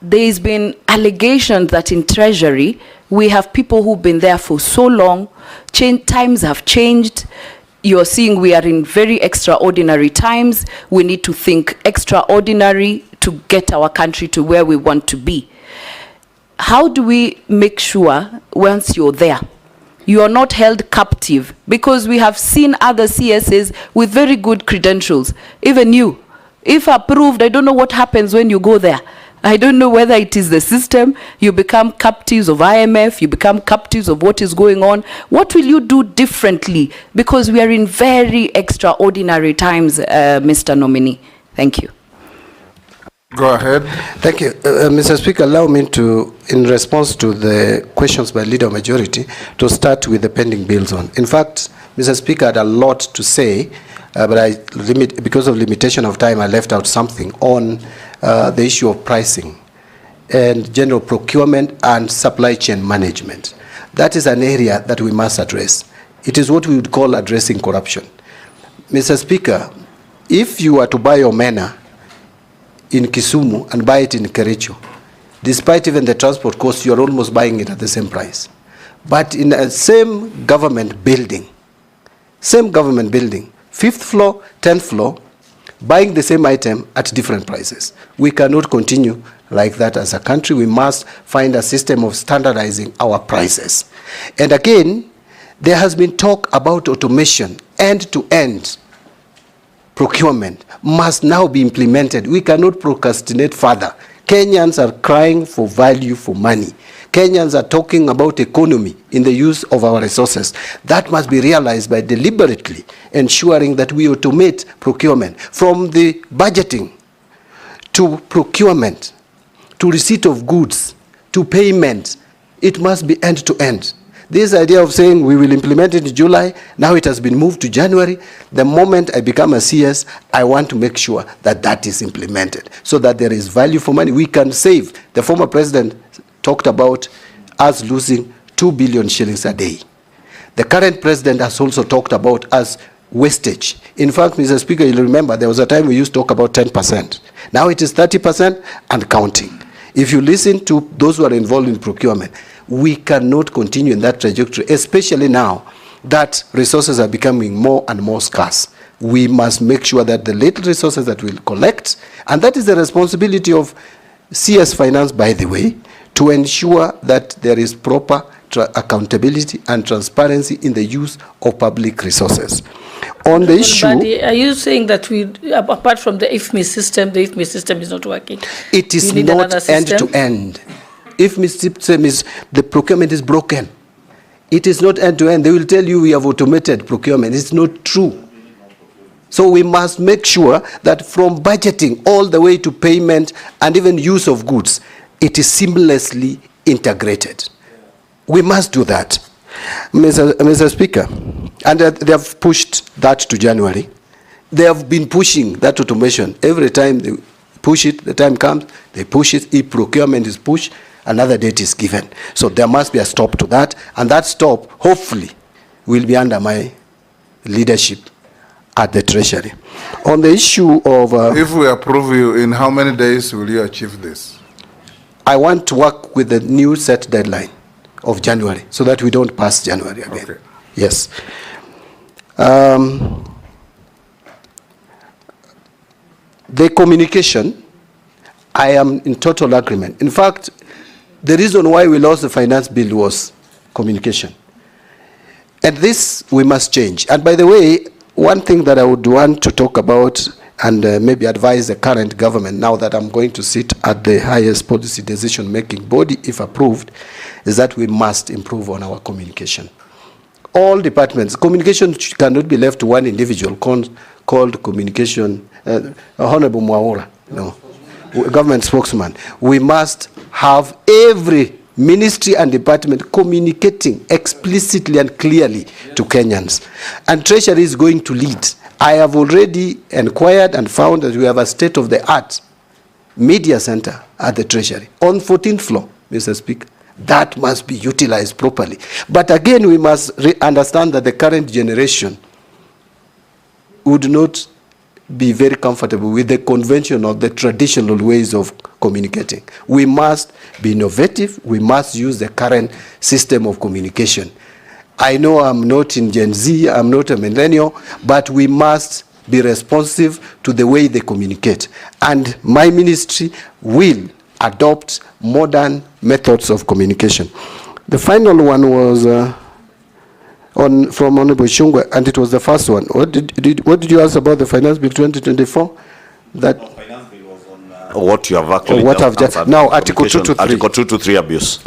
there's been allegations that in Treasury we have people who've been there for so long. Times have changed. You're seeing we are in very extraordinary times. We need to think extraordinary to get our country to where we want to be. How do we make sure once you're there, you are not held captive? Because we have seen other CSs with very good credentials. Even you, if approved, I don't know what happens when you go there. I don't know whether it is the system, you become captives of IMF, you become captives of what is going on. What will you do differently? Because we are in very extraordinary times, Mr. Nominee. Thank you. Go ahead. Thank you. Mr. Speaker, allow me to, in response to the questions by Leader of Majority, to start with the pending bills on. In fact, Mr. Speaker, I had a lot to say, but because of limitation of time, I left out something on the issue of pricing and general procurement and supply chain management. That is an area that we must address. It is what we would call addressing corruption. Mr. Speaker, if you are to buy omena in Kisumu and buy it in Kericho, despite even the transport cost, you are almost buying it at the same price. But in the same government building, 5th floor, 10th floor, buying the same item at different prices. We cannot continue like that as a country. We must find a system of standardizing our prices. And again, there has been talk about automation. End-to-end procurement must now be implemented. We cannot procrastinate further. Kenyans are crying for value for money. Kenyans are talking about economy in the use of our resources. That must be realized by deliberately ensuring that we automate procurement from the budgeting to procurement, to receipt of goods, to payment. It must be end to end. This idea of saying we will implement it in July, now it has been moved to January. The moment I become a CS, I want to make sure that that is implemented so that there is value for money. We can save. The former president talked about us losing 2 billion shillings a day. The current president has also talked about us wastage. In fact, Mr. Speaker, you'll remember there was a time we used to talk about 10%. Now it is 30% and counting. If you listen to those who are involved in procurement, we cannot continue in that trajectory, especially now that resources are becoming more and more scarce. We must make sure that the little resources that we'll collect, and that is the responsibility of CS Finance, by the way, to ensure that there is proper accountability and transparency in the use of public resources. On the issue... Mbadi, are you saying that we, apart from the IFMI system is not working? It is not end-to-end. IFMI system is, the procurement is broken. It is not end-to-end. They will tell you we have automated procurement. It's not true. So we must make sure that from budgeting all the way to payment and even use of goods, it is seamlessly integrated. We must do that. Mr. Speaker, and they have pushed that to January. They have been pushing that automation. Every time they push it, the time comes, they push it. If procurement is pushed, another date is given. So there must be a stop to that, and that stop, hopefully, will be under my leadership at the Treasury. On the issue of... if we approve you, in how many days will you achieve this? I want to work with the new set deadline of January, so that we don't pass January again. Okay. Yes. The communication, I am in total agreement. In fact, the reason why we lost the finance bill was communication. And this we must change. And by the way, one thing that I would want to talk about and maybe advise the current government, now that I'm going to sit at the highest policy decision-making body, if approved, is that we must improve on our communication. All departments, communication cannot be left to one individual called communication, Honorable Manyora, no, government spokesman. We must have every ministry and department communicating explicitly and clearly to Kenyans. And Treasury is going to lead. I have already inquired and found that we have a state-of-the-art media center at the Treasury on 14th floor, Mr. Speaker. That must be utilized properly. But again, we must understand that the current generation would not be very comfortable with the conventional or the traditional ways of communicating. We must be innovative. We must use the current system of communication. I know I'm not in Gen Z, I'm not a millennial, but we must be responsive to the way they communicate. And my ministry will adopt modern methods of communication. The final one was from Honorable Shungwe, and it was the first one. What did you ask about the Finance Bill 2024? That Finance Bill was on what you have actually what I've just now, Article 2 to 3. Article 2 to 3 abuse.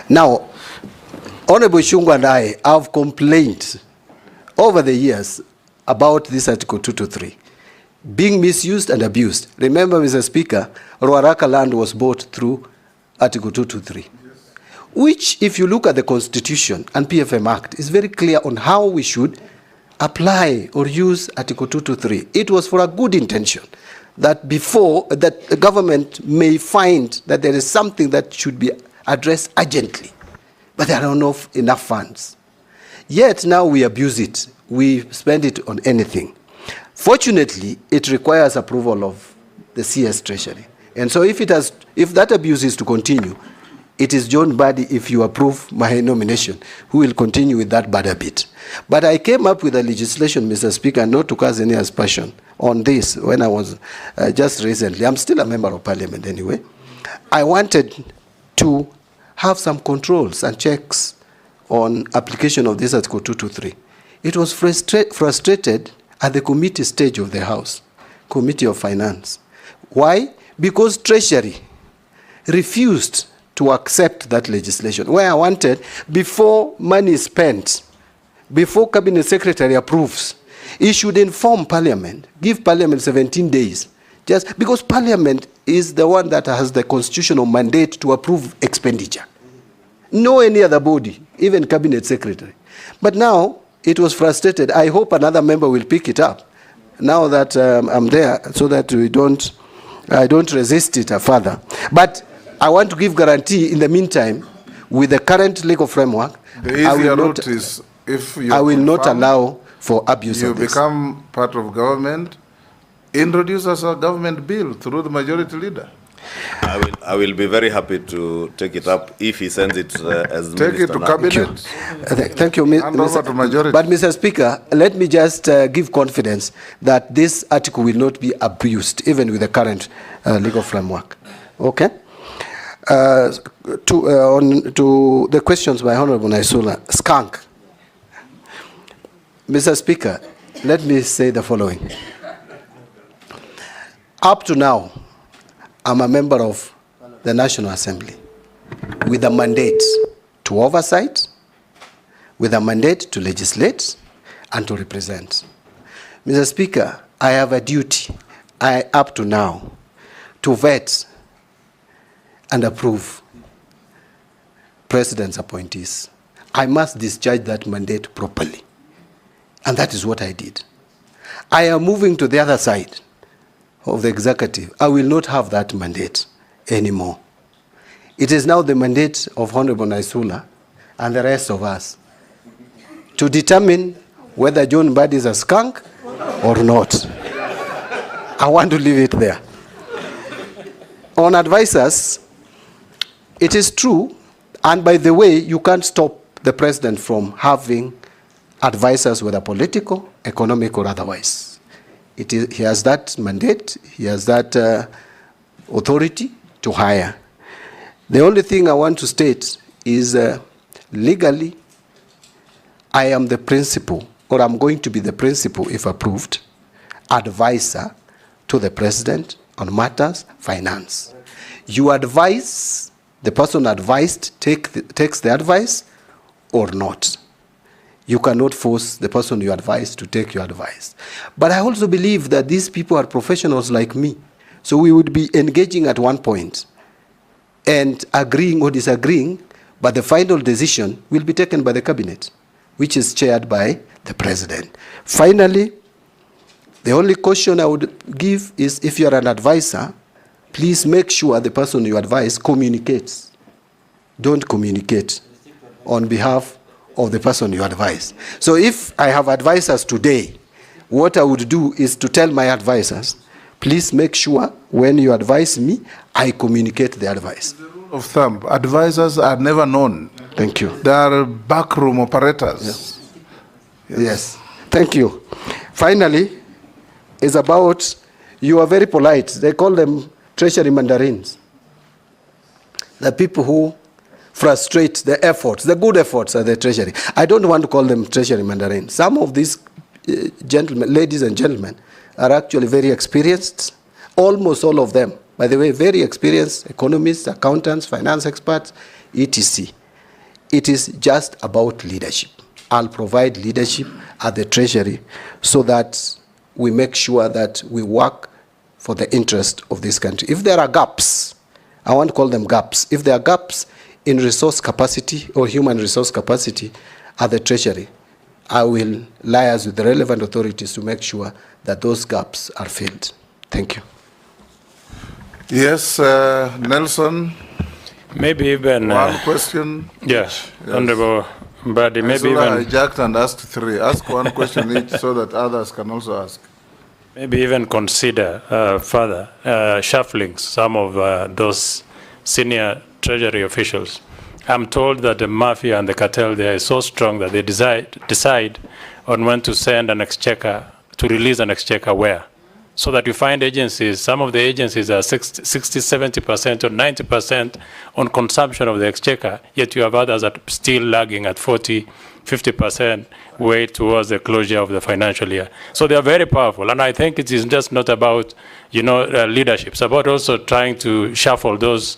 Now, Honorable Shungwe and I have complained over the years about this Article 2 to 3 being misused and abused. Remember, Mr. Speaker, Ruaraka land was bought through Article 2 to 3, which, if you look at the Constitution and PFM Act, is very clear on how we should apply or use Article 2 to 3. It was for a good intention, that before that the government may find that there is something that should be addressed urgently, but there are not enough funds. Yet now we abuse it. We spend it on anything. Fortunately, it requires approval of the CS Treasury. And so if that abuse is to continue, it is John Mbadi, if you approve my nomination, who will continue with that bad habit. But I came up with a legislation, Mr. Speaker, not to cause any aspersion on this when I was just recently. I'm still a member of parliament anyway. I wanted to have some controls and checks on application of this Article 2 to 3. It was frustrated at the committee stage of the House, Committee of Finance. Why? Because Treasury refused to accept that legislation. Where I wanted, before money is spent, before Cabinet Secretary approves, he should inform Parliament, give Parliament 17 days, just because Parliament is the one that has the constitutional mandate to approve expenditure. No any other body, even Cabinet Secretary. But now, it was frustrated. I hope another member will pick it up, now that I'm there, so that I don't resist it further. But I want to give guarantee in the meantime, with the current legal framework, I will not allow for abuse of this. You become part of government, introduce us a government bill through the majority leader. I will be very happy to take it up if he sends it as take Minister it to now. cabinet. Thank you, Hand over to majority. But Mr. Speaker, let me just give confidence that this article will not be abused, even with the current legal framework. Okay? To the questions by Honorable Naisula, skunk. Mr. Speaker, let me say the following. Up to now, I'm a member of the National Assembly with a mandate to oversight, with a mandate to legislate and to represent. Mr. Speaker, I have a duty, up to now, to vet and approve President's appointees. I must discharge that mandate properly. And that is what I did. I am moving to the other side of the executive. I will not have that mandate anymore. It is now the mandate of Honorable Naisula and the rest of us to determine whether John Mbadi is a skunk or not. I want to leave it there. On advisors, it is true, and by the way, you can't stop the president from having advisors, whether political, economic, or otherwise. He has that mandate, he has that authority to hire. The only thing I want to state is legally, I am the principal, or I'm going to be the principal, if approved, advisor to the president on matters finance. You advise, the person advised takes the advice or not. You cannot force the person you advise to take your advice. But I also believe that these people are professionals like me. So we would be engaging at one point and agreeing or disagreeing, but the final decision will be taken by the cabinet, which is chaired by the president. Finally, the only caution I would give is, if you are an advisor, please make sure the person you advise communicates. Don't communicate on behalf of the person you advise. So if I have advisors today, what I would do is to tell my advisors, please make sure when you advise me, I communicate the advice. The rule of thumb, advisors are never known. Thank you. They are backroom operators. Yes. Thank you. Finally, it's about, you are very polite. They call them treasury mandarins. The people who frustrate the efforts, the good efforts of the treasury. I don't want to call them treasury mandarins. Some of these gentlemen, ladies and gentlemen, are actually very experienced. Almost all of them, by the way, very experienced economists, accountants, finance experts, etc. It is just about leadership. I'll provide leadership at the treasury so that we make sure that we work for the interest of this country. If there are gaps, I want to call them gaps. If there are gaps in resource capacity or human resource capacity at the treasury, I will liaise with the relevant authorities to make sure that those gaps are filled. Thank you. Yes, Nelson. Maybe even one question. Yes, Honorable Mbadi. Maybe even hijacked and asked three. Ask one question each so that others can also ask. Maybe even consider further shuffling some of those senior treasury officials. I'm told that the mafia and the cartel there is so strong that they decide on when to send an exchequer, to release an exchequer where. so that you find agencies, some of the agencies are 60, 70% or 90% on consumption of the exchequer, yet you have others that are still lagging at 40, 50% way towards the closure of the financial year. So they are very powerful, and I think it is just not about, leadership. It's about also trying to shuffle those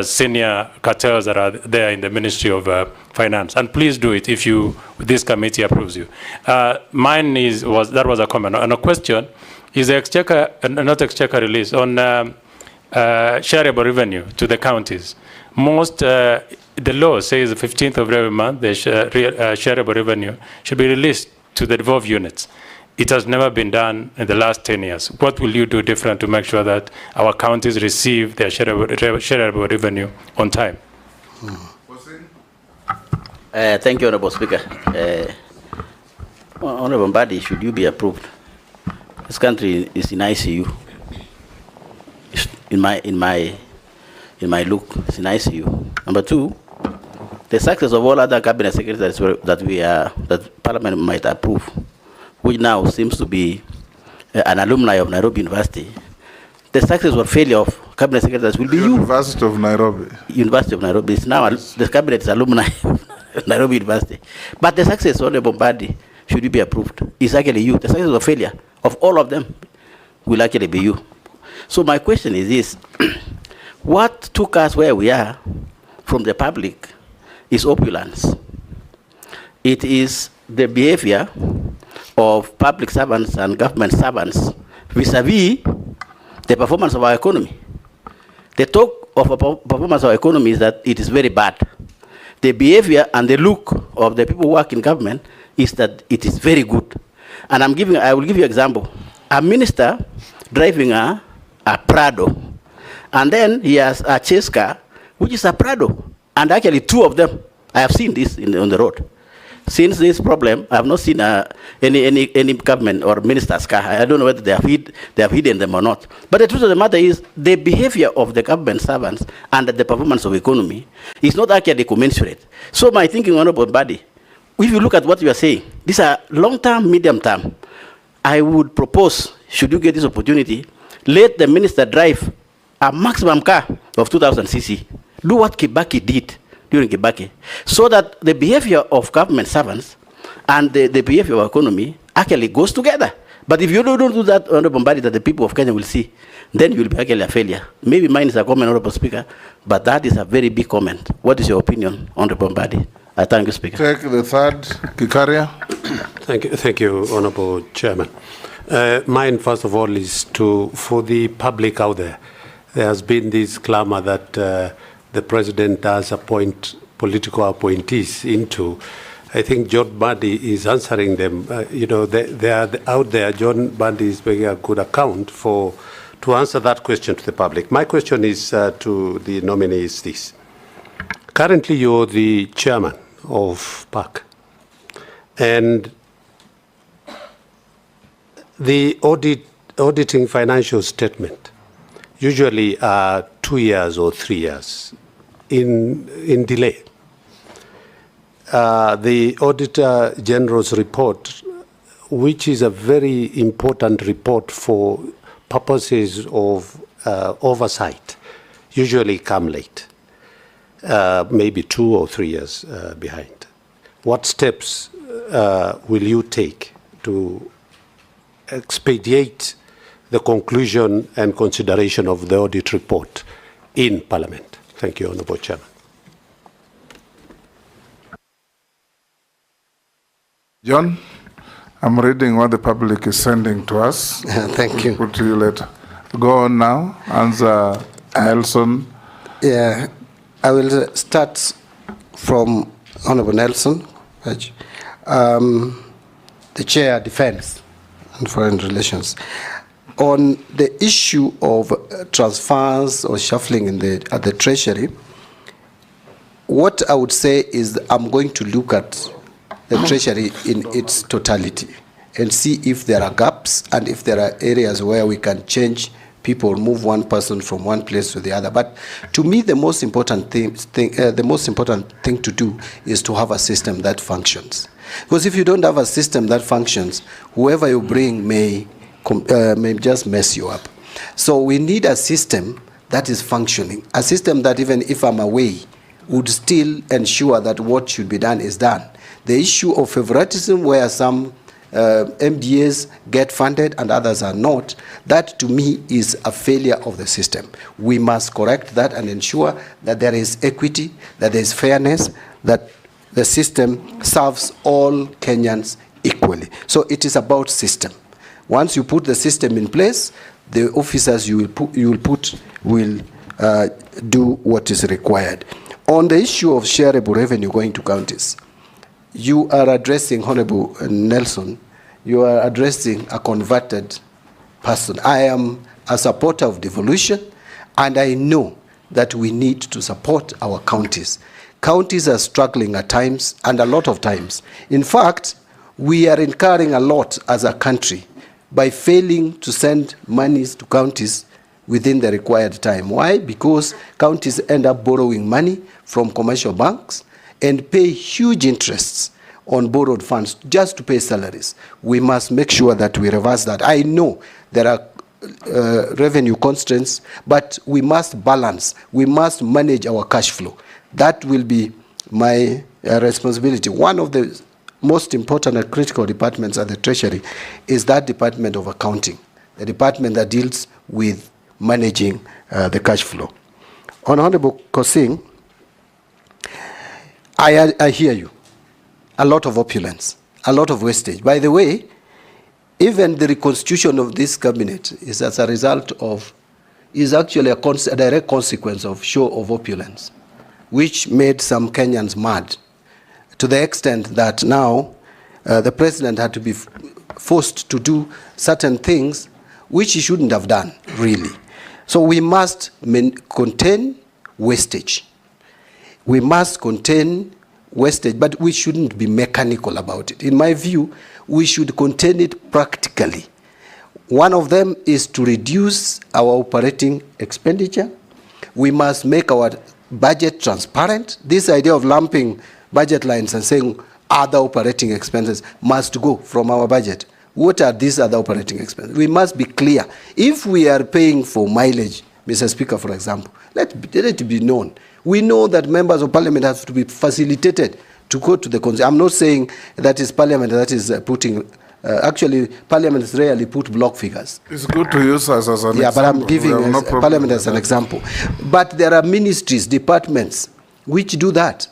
senior cartels that are there in the Ministry of Finance. And please do it if this committee approves you. Mine that was a comment. And a question is the exchequer, not exchequer release, on shareable revenue to the counties. The law says the 15th of every month, the shareable revenue should be released to the devolved units. It has never been done in the last 10 years. What will you do different to make sure that our counties receive their shareable revenue on time? Thank you, Honorable Speaker. Honorable Mbadi, should you be approved? This country is in ICU. In my look, it's in ICU. Number two, the success of all other cabinet secretaries that Parliament might approve, which now seems to be an alumni of Nairobi University, the success or failure of cabinet secretaries will be University of Nairobi. University of Nairobi is now the cabinet is alumni of Nairobi University, but the success, Honorable Mbadi, should you be approved, is actually you. The success or failure of all of them will actually be you. So my question is this: what took us where we are from the public is opulence. It is the behavior of public servants and government servants vis-a-vis the performance of our economy. The talk of a performance of our economy is that it is very bad. The behavior and the look of the people who work in government is that it is very good. And I will give you an example. A minister driving a Prado, and then he has a chase car, which is a Prado. And actually two of them, I have seen this on the road. Since this problem, I have not seen any government or minister's car. I don't know whether they have hidden them or not. But the truth of the matter is, the behavior of the government servants and the performance of economy is not actually commensurate. So my thinking, Honorable Mbadi, if you look at what you are saying, these are long-term, medium-term. I would propose, should you get this opportunity, let the minister drive a maximum car of 2,000 cc. Do what Kibaki did during Kibaki, so that the behavior of government servants and the behavior of economy actually goes together. But if you don't do that, Honorable Mbadi, that the people of Kenya will see, then you will be actually a failure. Maybe mine is a comment, Honorable Speaker, but that is a very big comment. What is your opinion, Honorable Mbadi? I thank you, Speaker. Take the third, Kikaria. Thank you, Honorable Chairman. Mine, first of all, is for the public out there. There has been this clamor that the President does appoint political appointees into. I think John Mbadi is answering them. They are out there. John Mbadi is making a good account to answer that question to the public. My question is to the nominee is this. Currently, you're the chairman of PAC, and the auditing financial statement usually are 2 years or 3 years in delay. The Auditor General's report, which is a very important report for purposes of oversight, usually come late, maybe 2 or 3 years behind. What steps will you take to expedite the conclusion and consideration of the audit report in Parliament? Thank you, Honourable Chairman. John, I'm reading what the public is sending to us. Thank you. Put to you later. Go on now. Answer Nelson. Yeah, I will start from Honourable Nelson, the Chair, Defence and Foreign Relations. On the issue of transfers or shuffling at the Treasury, what I would say is I'm going to look at the Treasury in its totality and see if there are gaps and if there are areas where we can change people, move one person from one place to the other. But to me, the most important thing to do is to have a system that functions. Because if you don't have a system that functions, whoever you bring may may just mess you up. So we need a system that is functioning, a system that even if I'm away, would still ensure that what should be done is done. The issue of favoritism, where some MDAs get funded and others are not, that to me is a failure of the system. We must correct that and ensure that there is equity, that there is fairness, that the system serves all Kenyans equally. So it is about system. Once you put the system in place, the officers you will put will do what is required. On the issue of shareable revenue going to counties, you are addressing, Honorable Nelson, you are addressing a converted person. I am a supporter of devolution, and I know that we need to support our counties. Counties are struggling at times, and a lot of times. In fact, we are incurring a lot as a country by failing to send monies to counties within the required time. Why? Because counties end up borrowing money from commercial banks and pay huge interests on borrowed funds just to pay salaries. We must make sure that we reverse that. I know there are revenue constraints, but we must balance. We must manage our cash flow. That will be my responsibility. One of the most important and critical departments at the Treasury is that Department of Accounting, the department that deals with managing the cash flow. Honorable Kosing, I hear you. A lot of opulence, a lot of wastage. By the way, even the reconstitution of this cabinet is as a result of, is actually a direct consequence of show of opulence, which made some Kenyans mad, to the extent that now the president had to be forced to do certain things which he shouldn't have done, really. So we must contain wastage. We must contain wastage, but we shouldn't be mechanical about it. In my view, we should contain it practically. One of them is to reduce our operating expenditure. We must make our budget transparent. This idea of lumping budget lines and saying other operating expenses must go from our budget. What are these other operating expenses? We must be clear. If we are paying for mileage, Mr. Speaker, for example, let it be known. We know that members of parliament have to be facilitated to go to the consumer. I'm not saying that is parliament that is putting, actually parliaments rarely put block figures. It's good to use us as an example. Yeah, but I'm giving parliament as an example. But there are ministries, departments, which do that.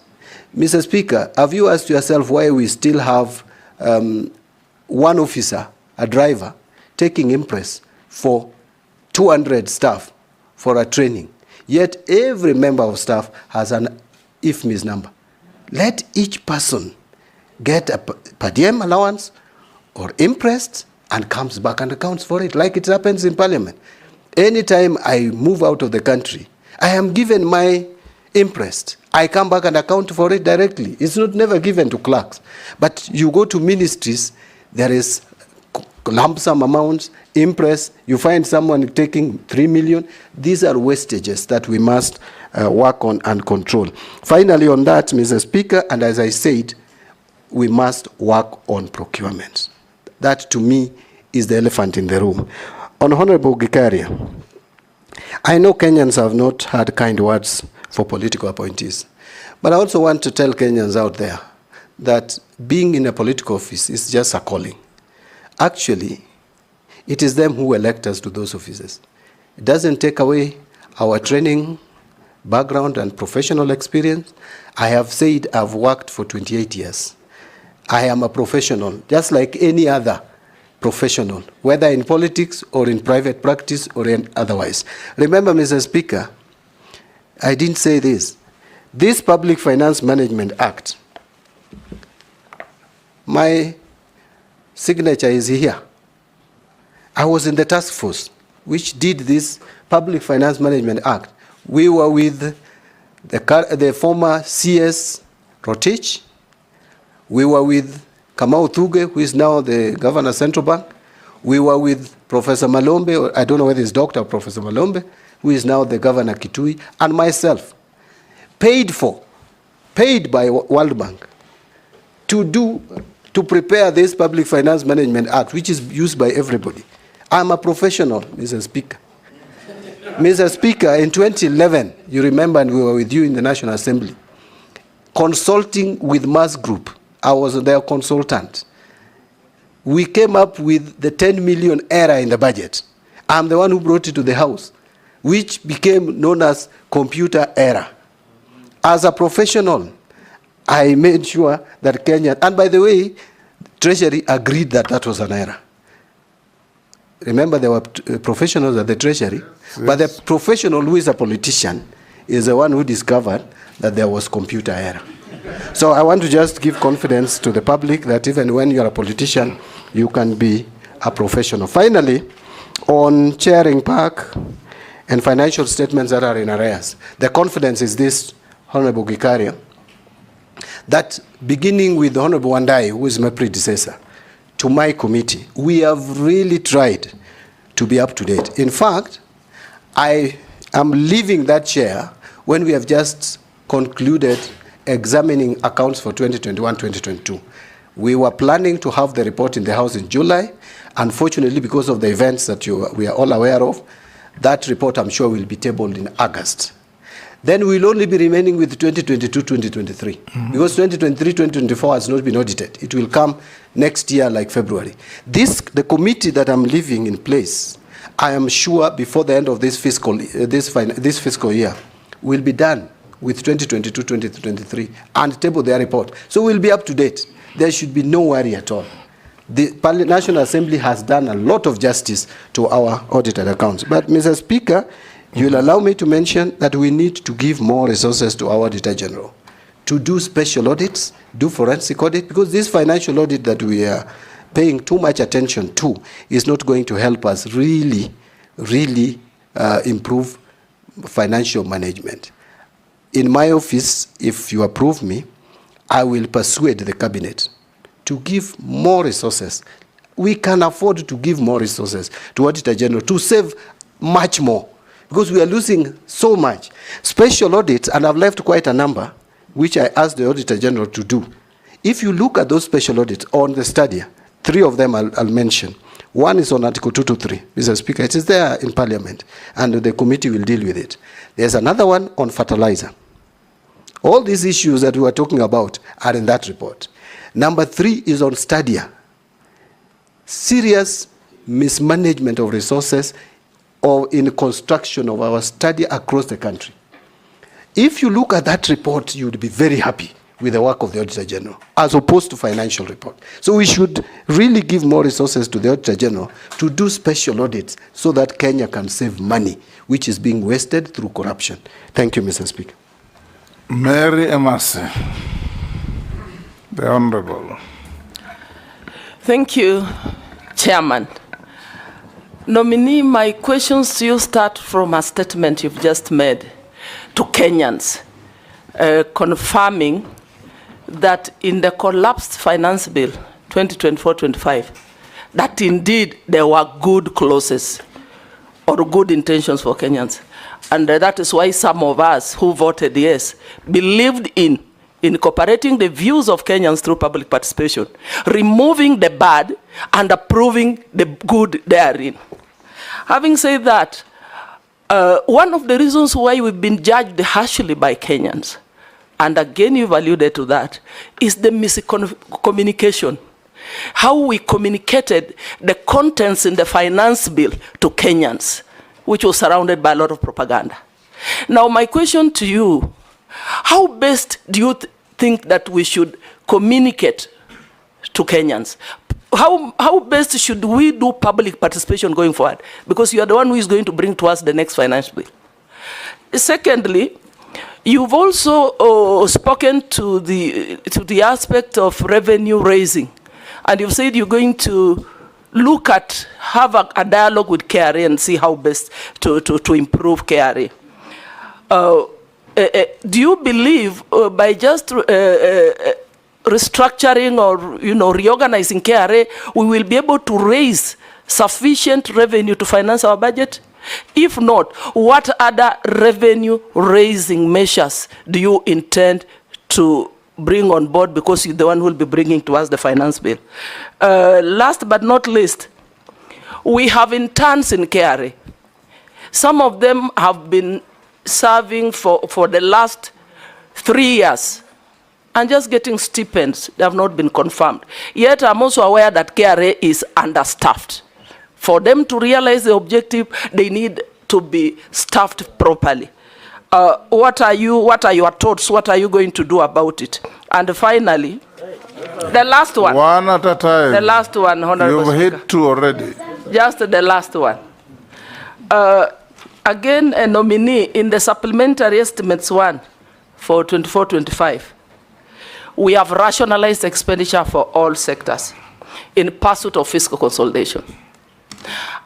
Mr. Speaker, have you asked yourself why we still have one officer, a driver, taking impress for 200 staff for a training? Yet every member of staff has an IFMIS number. Let each person get a per diem allowance or impressed and comes back and accounts for it, like it happens in parliament. Anytime I move out of the country, I am given my impressed. I come back and account for it directly. It's not never given to clerks. But you go to ministries, there is lump sum amounts, impress, you find someone taking 3 million. These are wastages that we must work on and control. Finally on that, Mr. Speaker, and as I said, we must work on procurement. That to me is the elephant in the room. On Honorable Gikaria, I know Kenyans have not had kind words for political appointees, but I also want to tell Kenyans out there that being in a political office is just a calling. Actually, it is them who elect us to those offices. It doesn't take away our training, background, and professional experience. I have said I've worked for 28 years. I am a professional, just like any other professional, whether in politics or in private practice or in otherwise. Remember, Mr. Speaker, I didn't say this. This Public Finance Management Act, my signature is here. I was in the task force which did this Public Finance Management Act. We were with the former CS Rotich. We were with Kamau Thuge, who is now the governor of Central Bank. We were with Professor Malombe, or I don't know whether it's Dr. or Professor Malombe, who is now the governor Kitui, and myself, paid by World Bank to prepare this Public Finance Management Act, which is used by everybody. I'm a professional, Mr. Speaker. Mr. Speaker, in 2011, you remember, and we were with you in the National Assembly, consulting with Mass Group. I was their consultant. We came up with the 10 million error in the budget. I'm the one who brought it to the House, which became known as computer error. As a professional, I made sure that Kenya, and by the way, Treasury agreed that that was an error. Remember, there were professionals at the Treasury, yes. But the professional who is a politician is the one who discovered that there was computer error. So I want to just give confidence to the public that even when you are a politician, you can be a professional. Finally, on chairing PAC and financial statements that are in arrears, the confidence is this, Honorable Gikaria, that beginning with Honorable Wandai, who is my predecessor, to my committee, we have really tried to be up to date. In fact, I am leaving that chair when we have just concluded examining accounts for 2021-2022. We were planning to have the report in the House in July. Unfortunately, because of the events that we are all aware of, that report, I'm sure, will be tabled in August. Then we'll only be remaining with 2022-2023, because 2023-2024 has not been audited. It will come next year, like February. The committee that I'm leaving in place, I am sure before the end of this fiscal year, will be done with 2022-2023 and table their report. So we'll be up to date. There should be no worry at all. The National Assembly has done a lot of justice to our audited accounts. But, Mr. Speaker, you will allow me to mention that we need to give more resources to our Auditor General to do special audits, do forensic audit, because this financial audit that we are paying too much attention to is not going to help us really improve financial management. In my office, if you approve me, I will persuade the cabinet to give more resources. We can afford to give more resources to Auditor General to save much more, because we are losing so much. Special audits, and I've left quite a number, which I asked the Auditor General to do. If you look at those special audits on the study, 3 of them I'll mention. One is on Article 223, Mr. Speaker. It is there in Parliament, and the committee will deal with it. There's another one on fertilizer. All these issues that we are talking about are in that report. Number 3 is on Stadia. Serious mismanagement of resources or in construction of our study across the country. If you look at that report, you would be very happy with the work of the Auditor General, as opposed to financial report. So we should really give more resources to the Auditor General to do special audits so that Kenya can save money, which is being wasted through corruption. Thank you, Mr. Speaker. Mary Emasi, the Honorable. Thank you, Chairman. Nominee, my questions to you start from a statement you've just made to Kenyans, confirming that in the collapsed finance bill 2024-25, that indeed there were good clauses or good intentions for Kenyans. And that is why some of us who voted yes believed in incorporating the views of Kenyans through public participation, removing the bad and approving the good therein. Having said that, one of the reasons why we've been judged harshly by Kenyans, and again you've alluded to that, is the miscommunication. How we communicated the contents in the finance bill to Kenyans, which was surrounded by a lot of propaganda. Now my question to you, how best do you think that we should communicate to Kenyans? How best should we do public participation going forward? Because you are the one who is going to bring to us the next finance bill. Secondly, you've also spoken to the aspect of revenue raising, and you've said you're going to look at, have a dialogue with KRA and see how best to improve KRA. Do you believe by just restructuring or reorganizing KRA, we will be able to raise sufficient revenue to finance our budget? If not, what other revenue raising measures do you intend to bring on board, because you're the one who will be bringing to us the finance bill? Last but not least, We have interns in KRA. Some of them have been serving for the last 3 years and just getting stipends. They have not been confirmed. Yet I'm also aware that KRA is understaffed. For them to realize the objective, they need to be staffed properly. What are your thoughts? What are you going to do about it? And finally, the last one. One at a time. The last one, Honorable You've Speaker. hit 2 already. Just the last one. Again, a nominee in the supplementary estimates 1 for 24-25. We have rationalized expenditure for all sectors in pursuit of fiscal consolidation.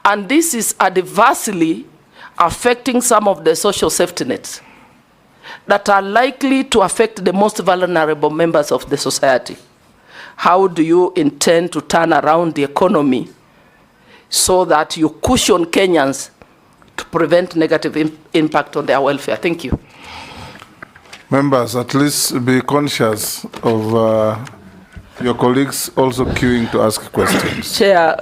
And this is adversely affecting some of the social safety nets that are likely to affect the most vulnerable members of the society. How do you intend to turn around the economy so that you cushion Kenyans to prevent negative impact on their welfare? Thank you. Members, at least be conscious of your colleagues also queuing to ask questions. Chair,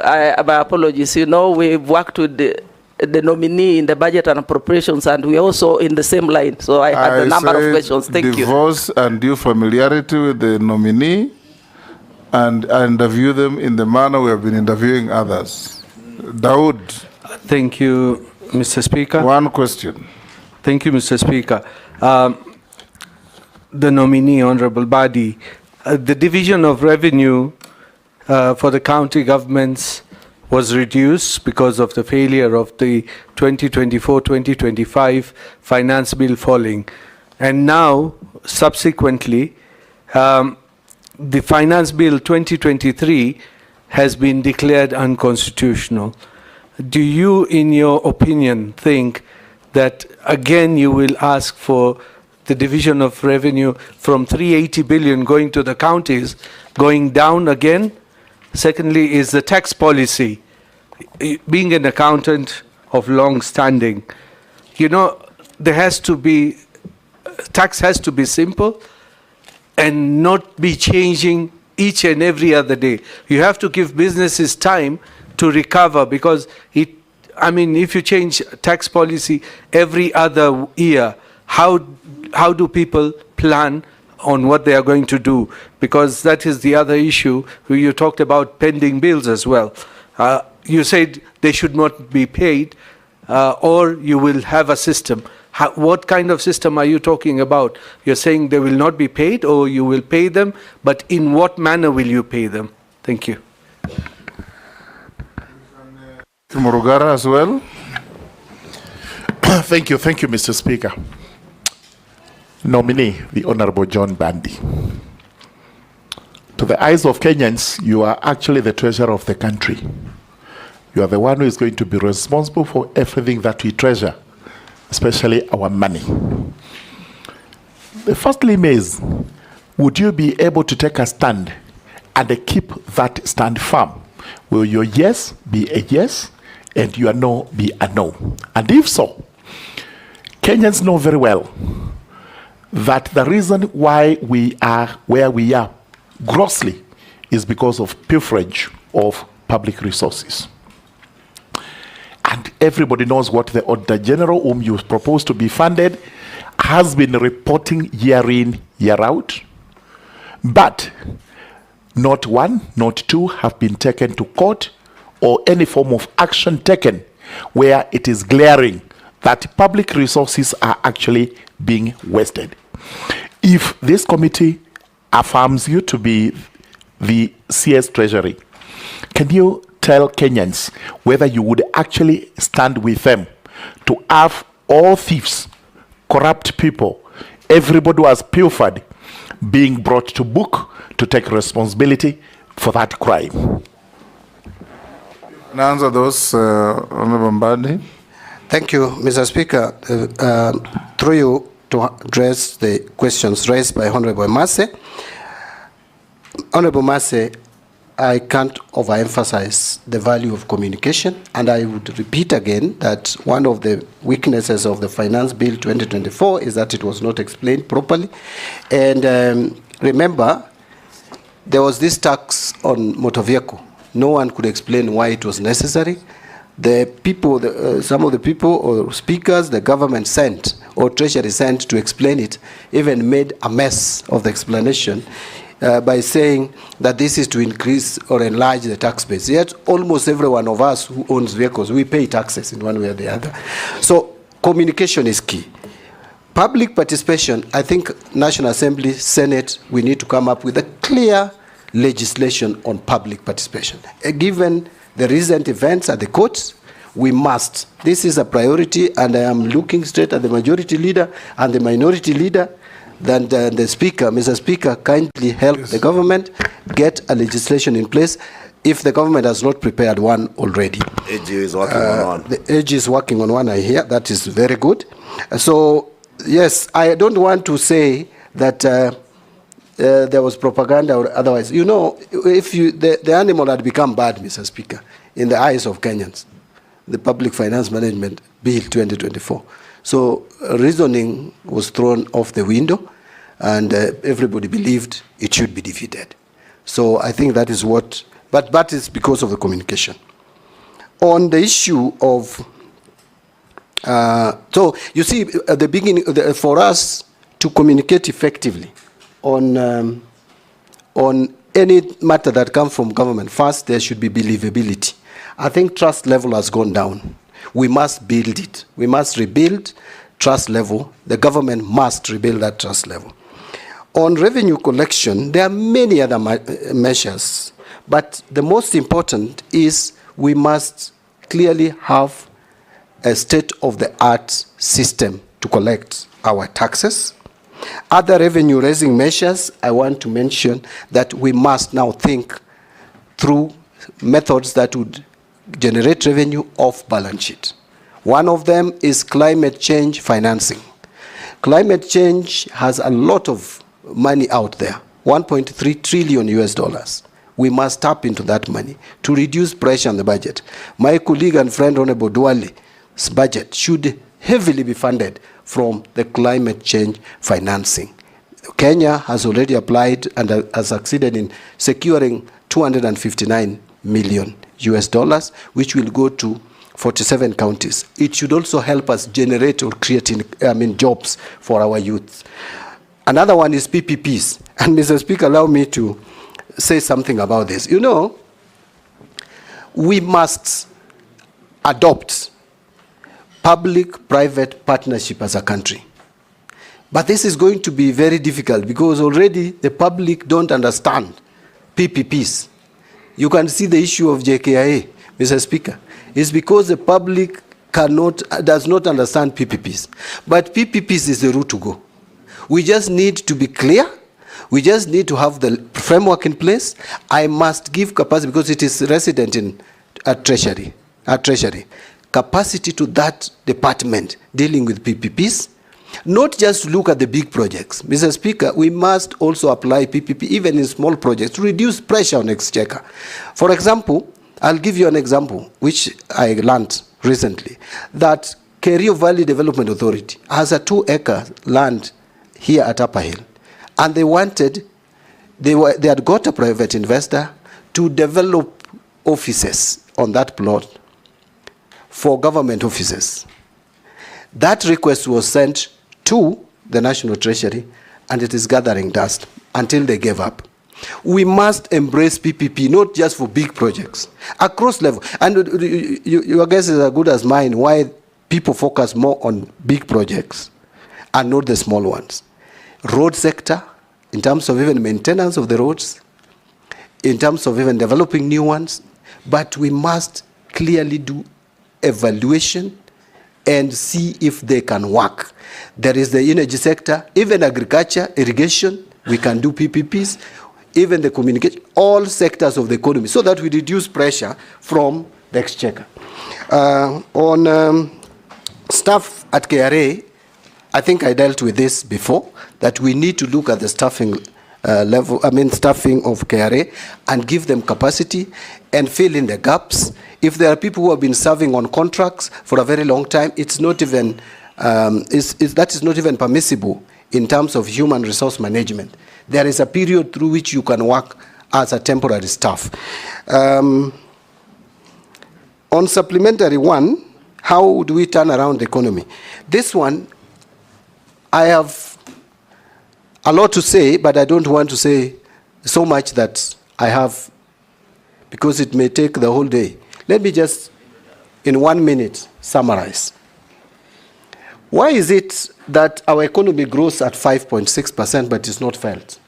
my apologies. You know, we've worked with the nominee in the budget and appropriations, and we're also in the same line. So I had a number of questions. Thank you. Divorce and due familiarity with the nominee, and interview them in the manner we have been interviewing others. Dawood. Thank you, Mr. Speaker. One question. Thank you, Mr. Speaker. The nominee, Honorable Mbadi, the division of revenue for the county governments was reduced because of the failure of the 2024-2025 finance bill falling. And now, subsequently, the finance bill 2023 has been declared unconstitutional. Do you, in your opinion, think that again you will ask for the division of revenue from 380 billion going to the counties going down again? Secondly, is the tax policy, being an accountant of long standing, you know, tax has to be simple and not be changing each and every other day. You have to give businesses time to recover, because if you change tax policy every other year, how do people plan on what they are going to do? Because that is the other issue. You talked about pending bills as well. You said they should not be paid, or you will have a system. What kind of system are you talking about? You're saying they will not be paid, or you will pay them, but in what manner will you pay them? Thank you. Murugara as well. Thank you, Mr. Speaker. Nominee, the Honorable John Mbadi. To the eyes of Kenyans, you are actually the treasurer of the country. You are the one who is going to be responsible for everything that we treasure, especially our money. The first limit is, would you be able to take a stand and keep that stand firm? Will your yes be a yes and your no be a no? And if so, Kenyans know very well that the reason why we are where we are grossly is because of pilferage of public resources. And everybody knows what the Auditor General, whom you propose to be funded, has been reporting year in, year out. But not one, not two have been taken to court or any form of action taken where it is glaring that public resources are actually being wasted. If this committee affirms you to be the CS Treasury, can you tell Kenyans whether you would actually stand with them to have all thieves, corrupt people, everybody who has pilfered, being brought to book to take responsibility for that crime? And answer those, Honorable Mbadi. Thank you, Mr. Speaker. Through you to address the questions raised by Honorable Mase. Honorable Mase, I can't overemphasize the value of communication, and I would repeat again that one of the weaknesses of the Finance Bill 2024 is that it was not explained properly. And remember, there was this tax on motor vehicle. No one could explain why it was necessary. the people, some of the people or speakers the government sent or Treasury sent to explain it even made a mess of the explanation by saying that this is to increase or enlarge the tax base. Yet almost every one of us who owns vehicles, we pay taxes in one way or the other. So communication is key. Public participation, I think National Assembly, Senate, we need to come up with a clear legislation on public participation. Given the recent events at the courts, we must. This is a priority, and I am looking straight at the majority leader and the minority leader. Then the Speaker, Mr. Speaker, kindly help the government get a legislation in place if the government has not prepared one already. AG is working on one. The AG is working on one, I hear. That is very good. So, yes, I don't want to say that there was propaganda or otherwise. You know, if the animal had become bad, Mr. Speaker, in the eyes of Kenyans, the Public Finance Management Bill 2024. So reasoning was thrown off the window, and everybody believed it should be defeated. So I think that is what, but that is because of the communication. On the issue of, so you see, at the beginning, for us to communicate effectively on any matter that comes from government, first there should be believability. I think trust level has gone down. We must build it. We must rebuild trust level. The government must rebuild that trust level. On revenue collection, there are many other measures, but the most important is we must clearly have a state-of-the-art system to collect our taxes. Other revenue-raising measures, I want to mention that we must now think through methods that would generate revenue off balance sheet. One of them is climate change financing. Climate change has a lot of money out there, 1.3 trillion US dollars. We must tap into that money to reduce pressure on the budget. My colleague and friend Honorable Duale's budget should heavily be funded from the climate change financing. Kenya has already applied and has succeeded in securing 259 million US dollars, which will go to 47 counties. It should also help us generate or create jobs for our youth. Another one is PPPs. And Mr. Speaker, allow me to say something about this. You know, we must adopt public-private partnership as a country. But this is going to be very difficult because already the public don't understand PPPs. You can see the issue of JKIA, Mr. Speaker. It's because the public does not understand PPPs. But PPPs is the route to go. We just need to be clear. We just need to have the framework in place. I must give capacity because it is resident in Treasury. Capacity to that department dealing with PPPs. Not just look at the big projects. Mr. Speaker, we must also apply PPP even in small projects to reduce pressure on exchequer. For example, I'll give you an example which I learned recently, that Kerio Valley Development Authority has a 2-acre land here at Upper Hill, and they had got a private investor to develop offices on that plot for government offices. That request was sent to the National Treasury, and it is gathering dust until they gave up. We must embrace PPP, not just for big projects, across level. And your guess is as good as mine why people focus more on big projects and not the small ones. Road sector, in terms of even maintenance of the roads, in terms of even developing new ones, but we must clearly do evaluation and see if they can work. There is the energy sector, even agriculture, irrigation, we can do PPPs, even the communication, all sectors of the economy, so that we reduce pressure from the exchequer. On staff at KRA, I think I dealt with this before, that we need to look at the staffing staffing of KRA and give them capacity and fill in the gaps. If there are people who have been serving on contracts for a very long time, it's not even, that is not even permissible in terms of human resource management. There is a period through which you can work as a temporary staff. On On supplementary one, how do we turn around the economy? This one, I have a lot to say, but I don't want to say so much that I have, because it may take the whole day. Let me just, in 1 minute, summarize. Why is it that our economy grows at 5.6% but is not felt?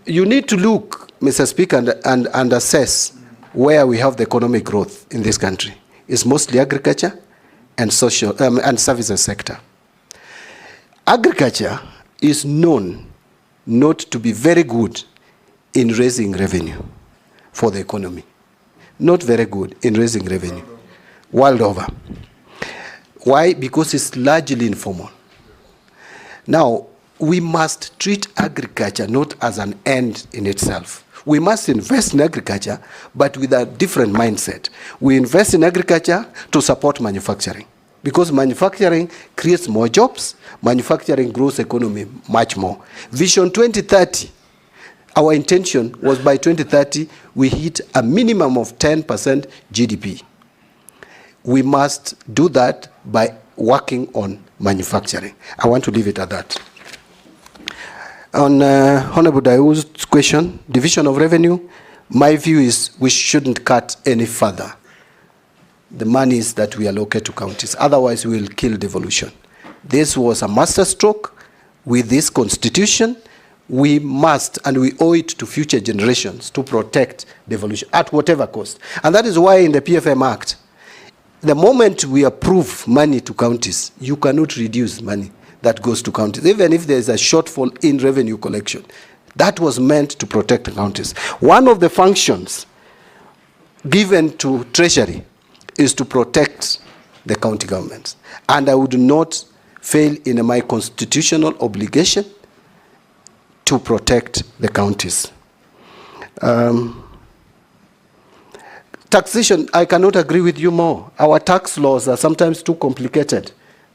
You need to look, Mr. Speaker, and assess where we have the economic growth in this country. It's mostly agriculture and social and services sector. Agriculture is known not to be very good in raising revenue for the economy. Not very good in raising revenue world over. Why? Because it's largely informal. Now, we must treat agriculture not as an end in itself. We must invest in agriculture, but with a different mindset. We invest in agriculture to support manufacturing, because manufacturing creates more jobs, manufacturing grows economy much more. Vision 2030, our intention was by 2030, we hit a minimum of 10% GDP. We must do that by working on manufacturing. I want to leave it at that. On Honorable Dayou's question, division of revenue, my view is we shouldn't cut any further the monies that we allocate to counties. Otherwise, we will kill devolution. This was a masterstroke with this constitution. We must, and we owe it to future generations to protect devolution at whatever cost. And that is why in the PFM Act, the moment we approve money to counties, you cannot reduce money that goes to counties, even if there is a shortfall in revenue collection. That was meant to protect the counties. One of the functions given to Treasury is to protect the county governments. And I would not fail in my constitutional obligation to protect the counties. Taxation, I cannot agree with you more. Our tax laws are sometimes too complicated,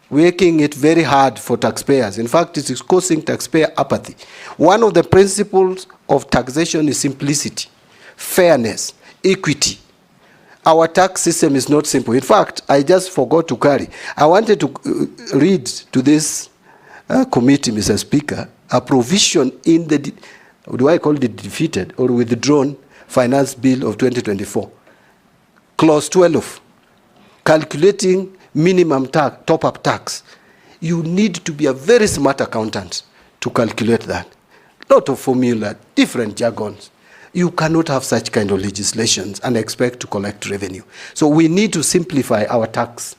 making it very hard for taxpayers. In fact, it is causing taxpayer apathy. One of the principles of taxation is simplicity, fairness, equity. Our tax system is not simple. In fact, I just forgot to carry. I wanted to read to this committee, Mr. Speaker, a provision in the, do I call it defeated or withdrawn finance bill of 2024. Clause 12, calculating minimum top-up tax. You need to be a very smart accountant to calculate that. Lot of formula, different jargons. You cannot have such kind of legislations and expect to collect revenue. So we need to simplify our tax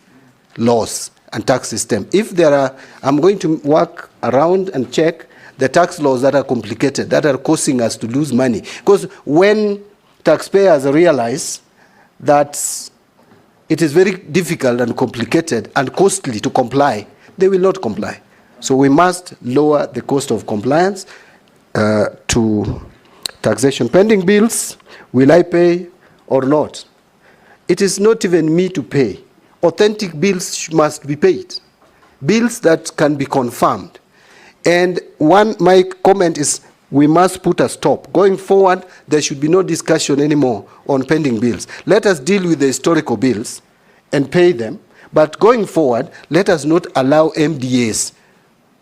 laws and tax system. If there are, I'm going to work around and check the tax laws that are complicated, that are causing us to lose money. Because when taxpayers realize that it is very difficult and complicated and costly to comply, they will not comply. So we must lower the cost of compliance to taxation. Pending bills, will I pay or not? It is not even me to pay. Authentic bills must be paid. Bills that can be confirmed. And my comment is, we must put a stop. Going forward, there should be no discussion anymore on pending bills. Let us deal with the historical bills and pay them. But going forward, let us not allow MDAs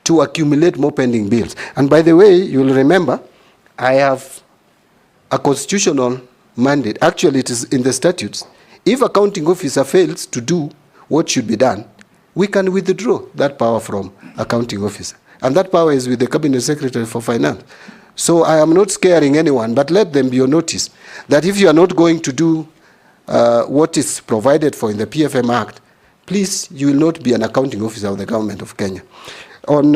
to accumulate more pending bills. And by the way, you'll remember, I have a constitutional mandate. Actually, it is in the statutes. If a accounting officer fails to do what should be done, we can withdraw that power from accounting officer. And that power is with the Cabinet Secretary for Finance. So I am not scaring anyone, but let them be on notice that if you are not going to do what is provided for in the PFM Act, please, you will not be an accounting officer of the government of Kenya. On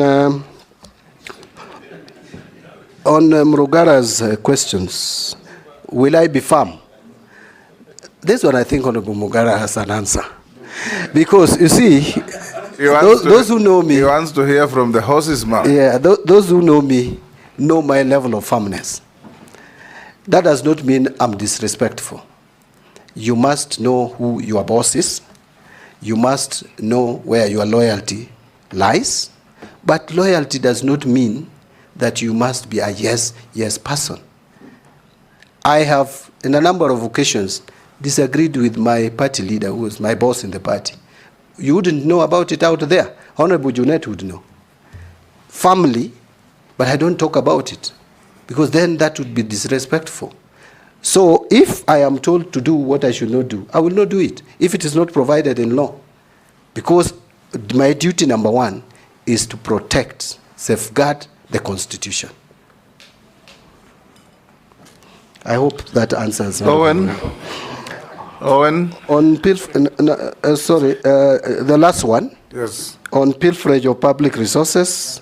Mrugara's questions, will I be firm? This one I think Honorable Mugara has an answer. Because, you see, those who know me... He wants to hear from the horse's mouth. Yeah, those who know me know my level of firmness. That does not mean I'm disrespectful. You must know who your boss is. You must know where your loyalty lies. But loyalty does not mean that you must be a yes person. I have, in a number of occasions, disagreed with my party leader, who was my boss in the party. You wouldn't know about it out there. Honorable Junet would know. Family, but I don't talk about it, because then that would be disrespectful. So if I am told to do what I should not do, I will not do it, if it is not provided in law. Because my duty number one is to protect, safeguard the Constitution. I hope that answers. Owen. On the last one. Yes. On pilferage of public resources,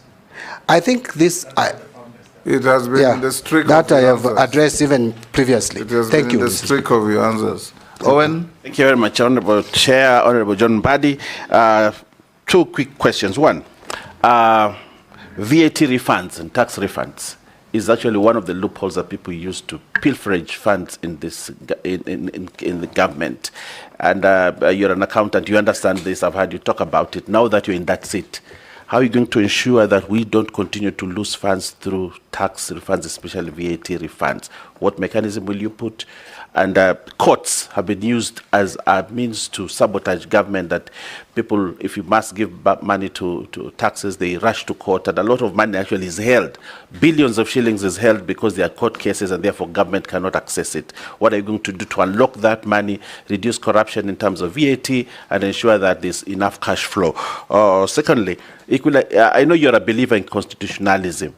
I think this. It has been in the streak that of I have answers. addressed even previously. It has Thank been you. in the streak of your answers. Owen. Thank you very much, Honorable Chair, Honorable John Mbadi. Two quick questions. One, VAT refunds and tax refunds is actually one of the loopholes that people use to pilferage funds in this in the government. And you're an accountant, you understand this. I've heard you talk about it. Now that you're in that seat, how are you going to ensure that we don't continue to lose funds through tax refunds, especially VAT refunds? What mechanism will you put? And courts have been used as a means to sabotage government, that people, if you must give back money to taxes, they rush to court, and a lot of money actually is held. Billions of shillings is held because there are court cases, and therefore government cannot access it. What are you going to do to unlock that money, reduce corruption in terms of VAT, and ensure that there's enough cash flow? Secondly, equally, I know you're a believer in constitutionalism.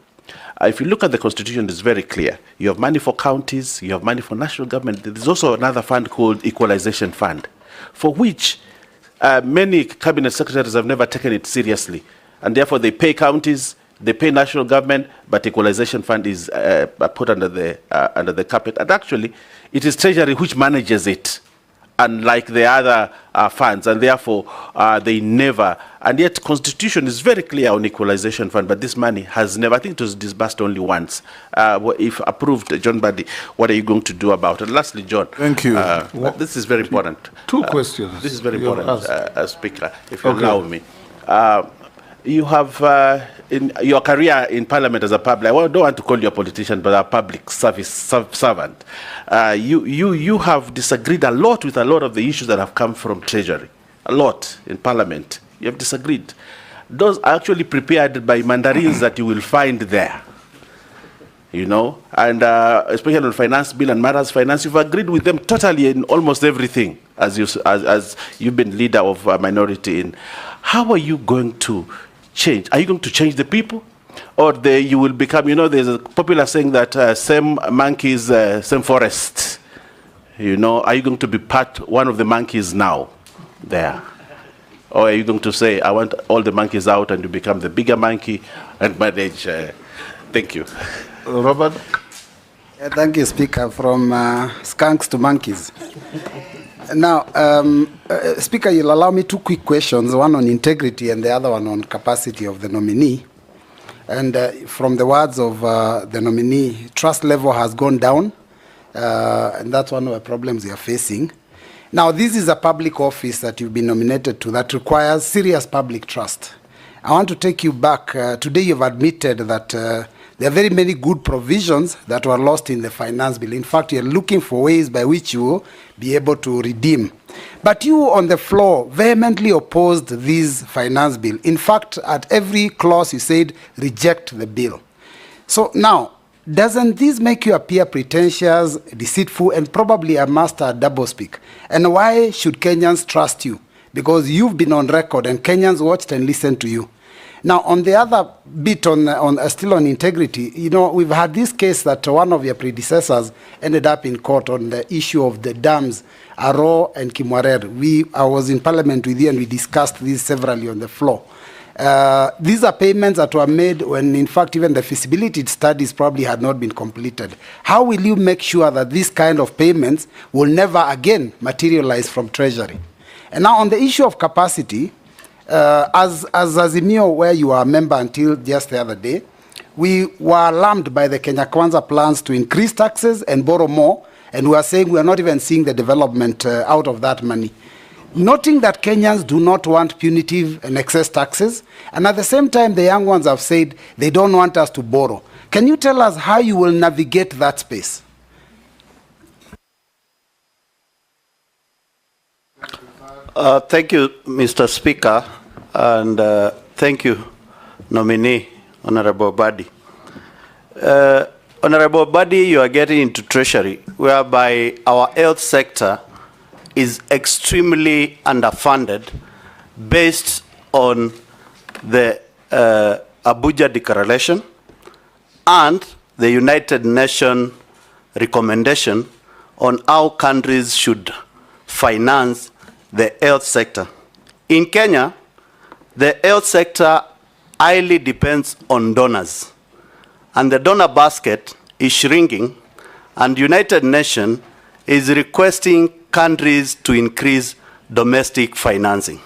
If you look at the Constitution, it's very clear. You have money for counties, you have money for national government. There's also another fund called Equalization Fund, for which many cabinet secretaries have never taken it seriously. And therefore they pay counties, they pay national government, but Equalization Fund is put under the carpet. And actually, it is Treasury which manages it, unlike the other funds, and therefore they never, and yet Constitution is very clear on Equalization Fund, but this money has never, I think it was disbursed only once. If approved, John Mbadi, what are you going to do about it? Lastly, John. Thank you. This is very important. Two questions. This is very important, Speaker, if you allow me. You have, in your career in Parliament as a public, I don't want to call you a politician, but a public service servant. You have disagreed a lot with a lot of the issues that have come from Treasury. A lot in Parliament. You have disagreed. Those are actually prepared by mandarins that you will find there. You know, and especially on finance bill and matters finance, you've agreed with them totally in almost everything, as you've been leader of a minority in. How are you going to change? Are you going to change the people? Or you will become, you know, there's a popular saying that same monkeys, same forest. You know, are you going to be one of the monkeys now there? Or are you going to say, I want all the monkeys out, and you become the bigger monkey and manage? Thank you. Robert? Thank you, Speaker. From skunks to monkeys. Now, Speaker, you'll allow me two quick questions, one on integrity and the other one on capacity of the nominee. And from the words of the nominee, trust level has gone down, and that's one of the problems we are facing. Now, this is a public office that you've been nominated to that requires serious public trust. I want to take you back. Today you've admitted that there are very many good provisions that were lost in the finance bill. In fact, you're looking for ways by which you will be able to redeem. But you on the floor vehemently opposed this finance bill. In fact, at every clause you said, reject the bill. So now, doesn't this make you appear pretentious, deceitful, and probably a master at doublespeak? And why should Kenyans trust you? Because you've been on record and Kenyans watched and listened to you. Now, on the other bit, still on integrity, you know, we've had this case that one of your predecessors ended up in court on the issue of the dams, Aro and Kimwarer. I was in Parliament with you and we discussed this severally on the floor. These are payments that were made when, in fact, even the feasibility studies probably had not been completed. How will you make sure that this kind of payments will never again materialize from Treasury? And now on the issue of capacity, as Azimio, where you are a member until just the other day, we were alarmed by the Kenya Kwanza plans to increase taxes and borrow more, and we are saying we are not even seeing the development out of that money. Noting that Kenyans do not want punitive and excess taxes, and at the same time the young ones have said they don't want us to borrow. Can you tell us how you will navigate that space? Thank you, Mr. Speaker, and thank you, nominee, Honorable Mbadi. Honorable Mbadi, you are getting into treasury, whereby our health sector is extremely underfunded based on the Abuja Declaration and the United Nations recommendation on how countries should finance the health sector. In Kenya, the health sector highly depends on donors, and the donor basket is shrinking, and United Nations is requesting countries to increase domestic financing.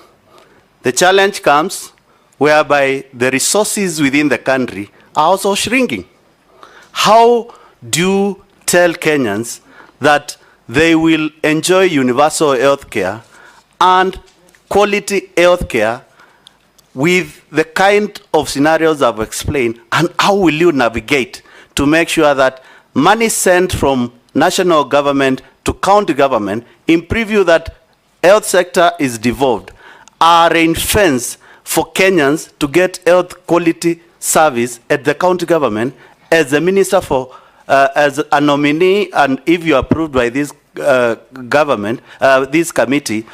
The challenge comes whereby the resources within the country are also shrinking. How do you tell Kenyans that they will enjoy universal health care and quality health care with the kind of scenarios I've explained, and how will you navigate to make sure that money sent from national government to county government, in preview that health sector is devolved, are ring-fenced for Kenyans to get health quality service at the county government? As a minister for, as a nominee, and if you are approved by this government, this committee,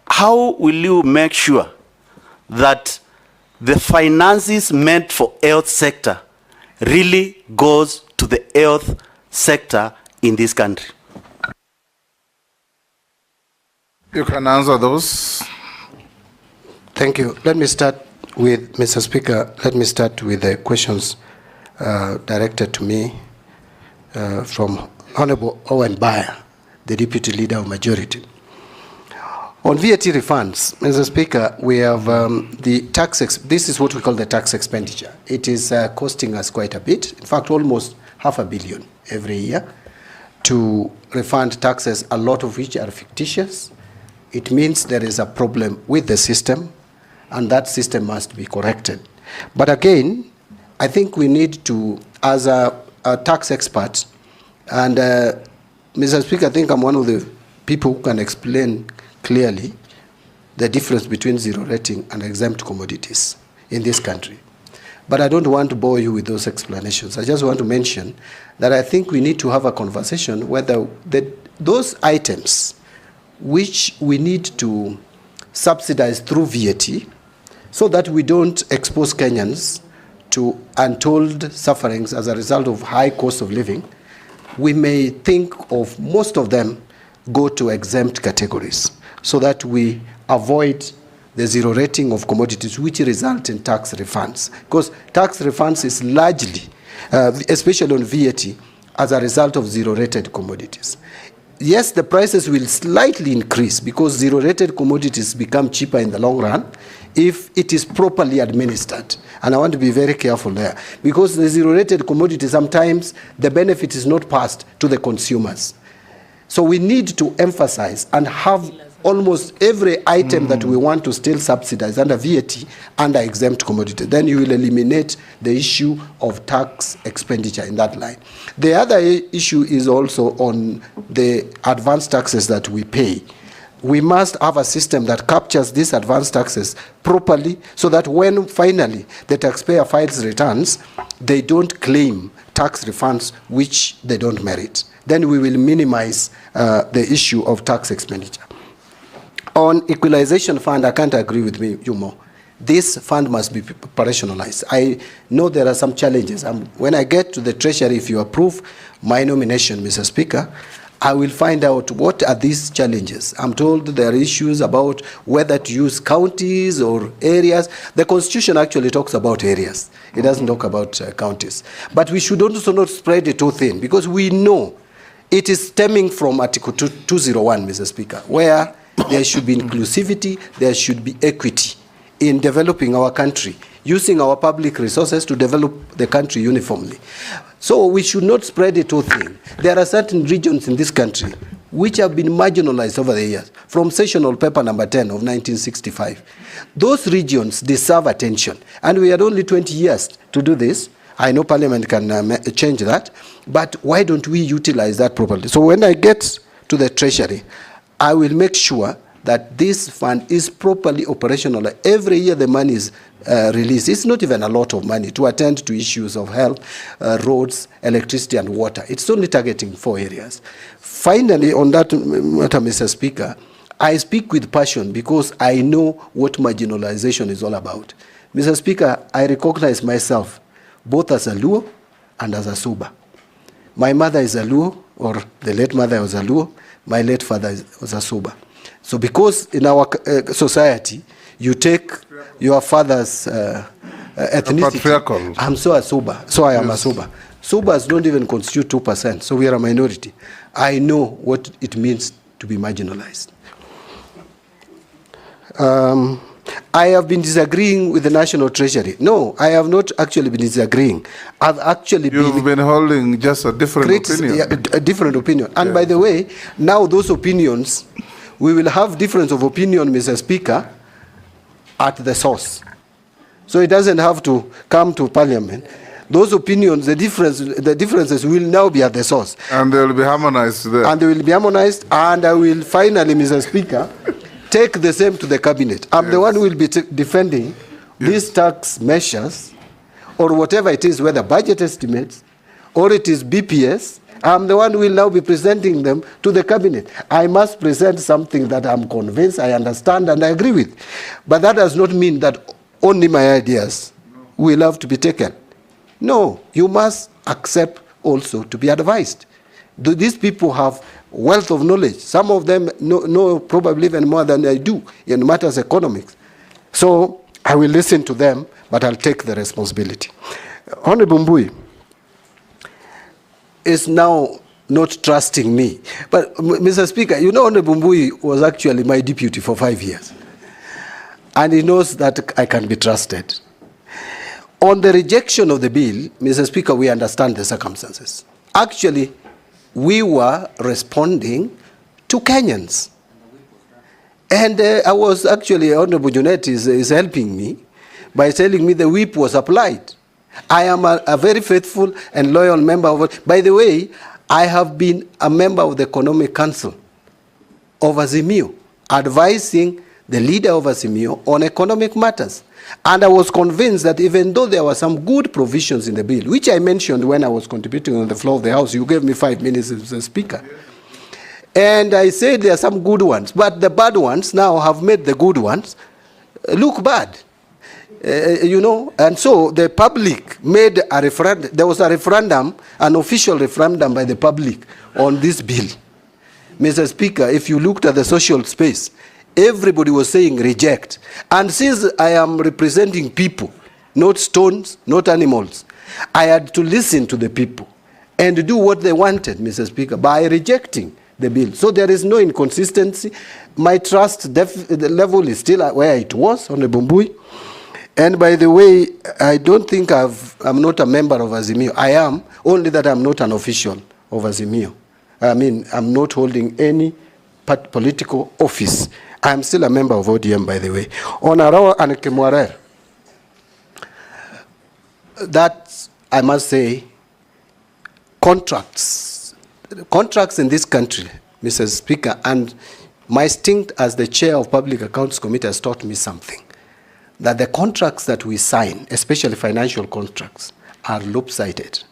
how will you make sure that the finances meant for health sector really goes to the health sector in this country? You can answer those. Thank you. Let me start with, Mr. Speaker, let me start with the questions directed to me from Honorable Owen Bayer, the Deputy Leader of Majority. On VAT refunds, Mr. Speaker, we have the tax, this is what we call the tax expenditure. It is costing us quite a bit, in fact, almost $500 million every year to refund taxes, a lot of which are fictitious. It means there is a problem with the system, and that system must be corrected. But again, I think we need to, as a tax expert, and Mr. Speaker, I think I'm one of the people who can explain clearly the difference between zero rating and exempt commodities in this country. But I don't want to bore you with those explanations. I just want to mention that I think we need to have a conversation whether those items which we need to subsidize through VAT, so that we don't expose Kenyans to untold sufferings as a result of high cost of living, we may think of most of them go to exempt categories, so that we avoid the zero rating of commodities which result in tax refunds. Because tax refunds is largely, especially on VAT, as a result of zero rated commodities. Yes, the prices will slightly increase because zero rated commodities become cheaper in the long run if it is properly administered. And I want to be very careful there, because the zero rated commodity, sometimes the benefit is not passed to the consumers. So we need to emphasize and have almost every item that we want to still subsidize under VAT under exempt commodity. Then you will eliminate the issue of tax expenditure in that line. The other issue is also on the advanced taxes that we pay. We must have a system that captures these advanced taxes properly, so that when finally the taxpayer files returns, they don't claim tax refunds which they don't merit. Then we will minimize the issue of tax expenditure. On equalization fund, I can't agree with you more. This fund must be operationalized. I know there are some challenges. When I get to the Treasury, if you approve my nomination, Mr. Speaker, I will find out what are these challenges. I'm told there are issues about whether to use counties or areas. The Constitution actually talks about areas. It doesn't talk about counties. But we should also not spread it too thin, because we know it is stemming from Article 201, Mr. Speaker, where there should be inclusivity, there should be equity in developing our country, using our public resources to develop the country uniformly. So we should not spread it too thin. There are certain regions in this country which have been marginalized over the years, from Sessional Paper number 10 of 1965. Those regions deserve attention, and we had only 20 years to do this. I know Parliament can change that, but why don't we utilize that properly? So when I get to the Treasury, I will make sure that this fund is properly operational. Every year the money is released. It's not even a lot of money to attend to issues of health, roads, electricity and water. It's only targeting 4 areas. Finally, on that matter, Mr. Speaker, I speak with passion because I know what marginalization is all about. Mr. Speaker, I recognize myself both as a Luo and as a Suba. My mother is a Luo, or the late mother was a Luo. My late father was a Suba. So because in our society, you take your father's ethnicity. I'm so a Suba, so I am a Suba. Subas don't even constitute 2%, so we are a minority. I know what it means to be marginalized. I have been disagreeing with the National Treasury. No, I have not actually been disagreeing. I've actually You've been holding just a different opinion. Yeah, a different opinion. And by the way, now those opinions, we will have difference of opinion, Mr. Speaker, at the source. So it doesn't have to come to Parliament. Those opinions, the differences will now be at the source. And they will be harmonized there. And they will be harmonized, and I will finally, Mr. Speaker, take the same to the cabinet. I'm the one who will be defending these tax measures, or whatever it is, whether budget estimates, or it is BPS. I'm the one who will now be presenting them to the cabinet. I must present something that I'm convinced, I understand, and I agree with. But that does not mean that only my ideas will have to be taken. No, you must accept also to be advised. These people have wealth of knowledge. Some of them know probably even more than I do in matters economics. So I will listen to them, but I'll take the responsibility. Honorable Mbui is now not trusting me. But Mr. Speaker, you know Honorable Mbui was actually my deputy for 5 years. And he knows that I can be trusted. On the rejection of the bill, Mr. Speaker, we understand the circumstances. Actually, we were responding to Kenyans. And I was actually, Honorable Junet is helping me by telling me the whip was applied. I am a very faithful and loyal member of it. By the way, I have been a member of the Economic Council of Azimio, advising the leader of Azimio on economic matters. And I was convinced that even though there were some good provisions in the bill, which I mentioned when I was contributing on the floor of the House, you gave me 5 minutes as a speaker. And I said there are some good ones, but the bad ones now have made the good ones look bad. You know, and so the public made a referendum. There was a referendum, an official referendum by the public on this bill. Mr. Speaker, if you looked at the social space, everybody was saying reject. And since I am representing people, not stones, not animals, I had to listen to the people and do what they wanted, Mr. Speaker, by rejecting the bill. So there is no inconsistency. My trust the level is still where it was on the Mbui. And by the way, I don't think I'm not a member of Azimio. I am, only that I'm not an official of Azimio. I mean, I'm not holding any political office. I'm still a member of ODM, by the way. On Arawa and Kemwarer, that, I must say, contracts in this country, Mr. Speaker, and my stint as the chair of Public Accounts Committee has taught me something, that the contracts that we sign, especially financial contracts, are lopsided.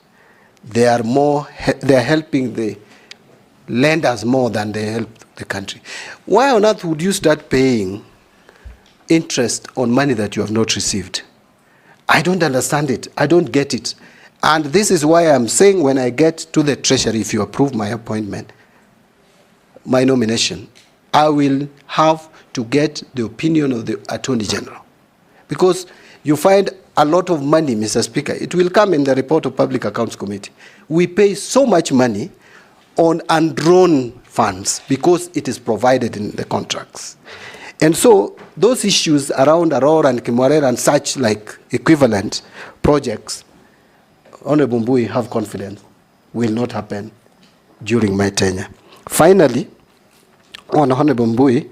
They are helping the lenders more than they help the country. Why on earth would you start paying interest on money that you have not received? I don't understand it. I don't get it. And this is why I'm saying when I get to the Treasury, if you approve my appointment, my nomination, I will have to get the opinion of the Attorney General. Because you find a lot of money, Mr. Speaker. It will come in the report of Public Accounts Committee. We pay so much money on undrawn funds because it is provided in the contracts. And so those issues around Aurora and Kimwarera and such like equivalent projects, Honorable Mbui, have confidence, will not happen during my tenure. Finally, on Honorable Mbui,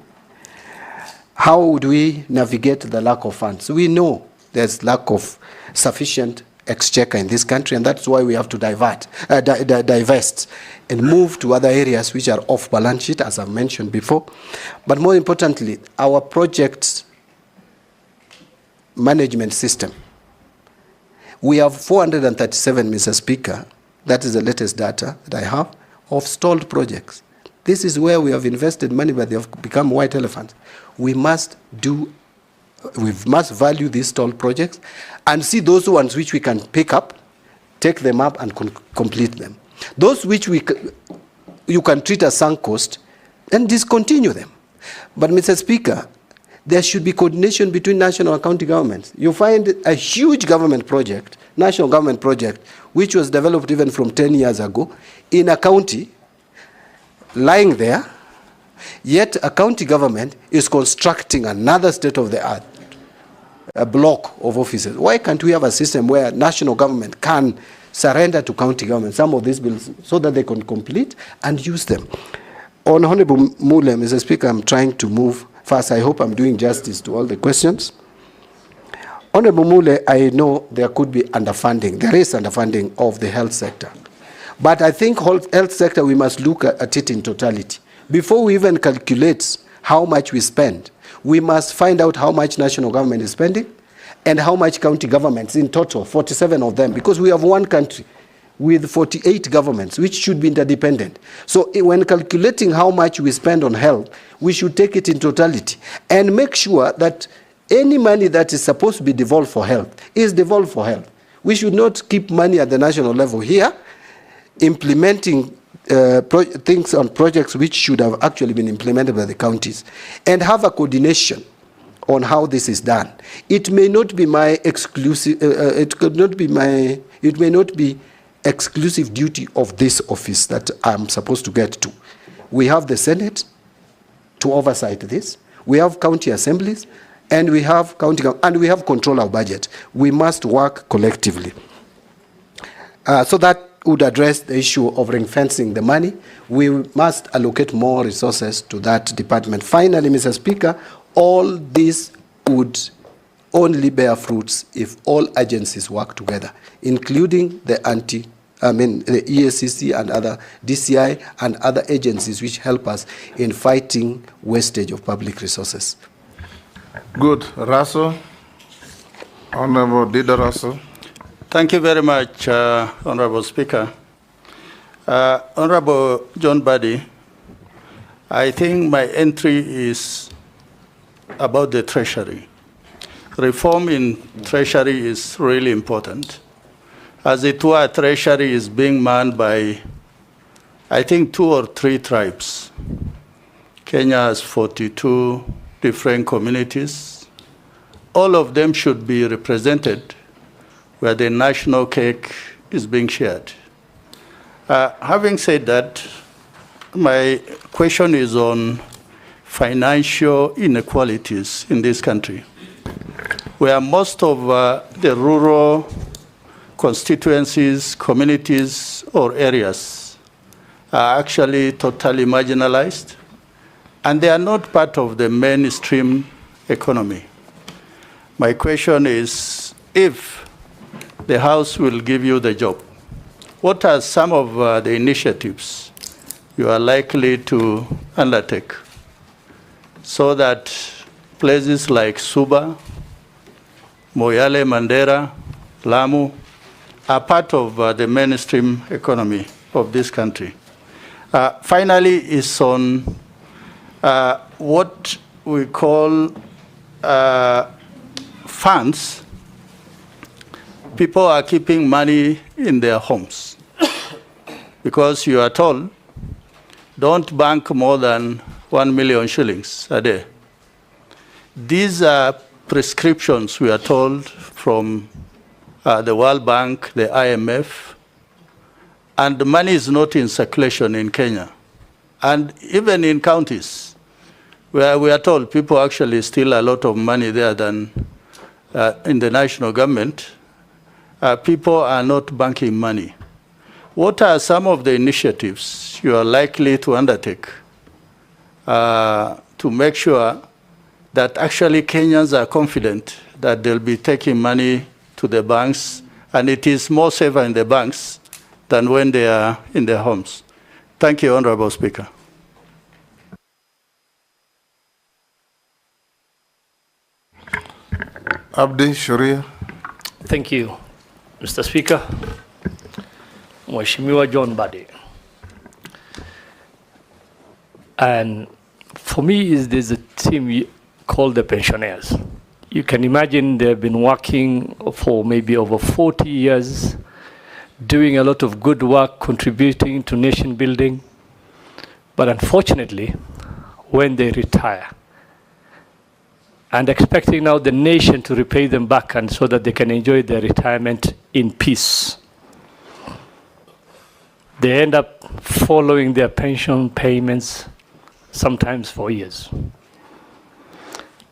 how would we navigate the lack of funds? We know there's lack of sufficient exchequer in this country, and that's why we have to divest and move to other areas which are off balance sheet, as I've mentioned before. But more importantly, our project management system. We have 437, Mr. Speaker, that is the latest data that I have, of stalled projects. This is where we have invested money, but they have become white elephants. We must value these stalled projects and see those ones which we can pick up, take them up and complete them. Those which you can treat as sunk cost, then discontinue them. But Mr. Speaker, there should be coordination between national and county governments. You find a huge government project, national government project, which was developed even from 10 years ago in a county lying there, yet a county government is constructing another state-of-the-art a block of offices. Why can't we have a system where national government can surrender to county government some of these bills so that they can complete and use them? On Honorable Mule, Mr. Speaker, I'm trying to move fast. I hope I'm doing justice to all the questions. Honorable Mule, I know there could be underfunding. There is underfunding of the health sector. But I think health sector, we must look at it in totality. Before we even calculate how much we spend, we must find out how much national government is spending and how much county governments in total, 47 of them, because we have one country with 48 governments, which should be interdependent. So when calculating how much we spend on health, we should take it in totality and make sure that any money that is supposed to be devolved for health is devolved for health. We should not keep money at the national level here, implementing things on projects which should have actually been implemented by the counties, and have a coordination on how this is done. It may not be my exclusive. It may not be exclusive duty of this office that I'm supposed to get to. We have the Senate to oversight this. We have county assemblies, and we have and we have control of budget. We must work collectively. So that would address the issue of ring-fencing the money. We must allocate more resources to that department. Finally, Mr. Speaker, all this would only bear fruits if all agencies work together, including the EACC and other DCI and other agencies which help us in fighting wastage of public resources. Good. Russell, Honorable Dida Russell. Thank you very much, Honorable Speaker. Honorable John Mbadi, I think my entry is about the Treasury. Reform in Treasury is really important. As it were, Treasury is being manned by, I think, 2 or 3 tribes. Kenya has 42 different communities. All of them should be represented where the national cake is being shared. Having said that, my question is on financial inequalities in this country, where most of the rural constituencies, communities, or areas are actually totally marginalized, and they are not part of the mainstream economy. My question is, if the House will give you the job, what are some of the initiatives you are likely to undertake so that places like Suba, Moyale, Mandera, Lamu are part of the mainstream economy of this country? Finally, is on what we call funds. People are keeping money in their homes because you are told, don't bank more than 1 million shillings a day. These are prescriptions, we are told, from the World Bank, the IMF, and the money is not in circulation in Kenya. And even in counties, where we are told people actually steal a lot of money there than in the national government, people are not banking money. What are some of the initiatives you are likely to undertake to make sure that actually Kenyans are confident that they'll be taking money to the banks and it is more safer in the banks than when they are in their homes. Thank you, Honorable Speaker. Abdi Sharia. Thank you, Mr. Speaker. Mheshimiwa John Mbadi. And for me, there's a team called the pensioners. You can imagine they've been working for maybe over 40 years, doing a lot of good work, contributing to nation building. But unfortunately, when they retire, and expecting now the nation to repay them back and so that they can enjoy their retirement in peace, they end up following their pension payments, sometimes for years.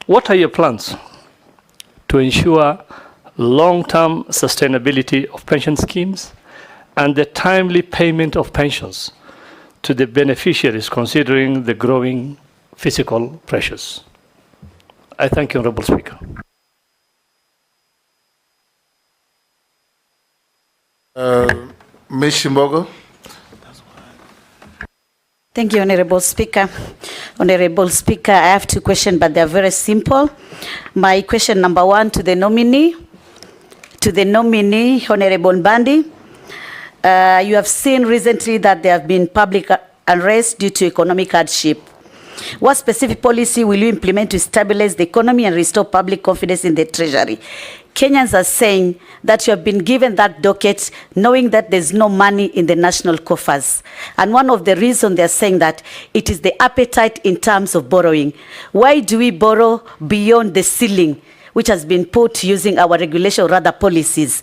What are your plans to ensure long-term sustainability of pension schemes and the timely payment of pensions to the beneficiaries, considering the growing fiscal pressures? I thank you, Honorable Speaker. Ms. Shimbogo. Thank you, Honorable Speaker. Honorable Speaker, I have two questions, but they are very simple. My question number one to the nominee, Honorable Mbadi. You have seen recently that there have been public unrest due to economic hardship. What specific policy will you implement to stabilize the economy and restore public confidence in the Treasury? Kenyans are saying that you have been given that docket knowing that there's no money in the national coffers. And one of the reasons they're saying that it is the appetite in terms of borrowing. Why do we borrow beyond the ceiling which has been put using our regulation or rather policies?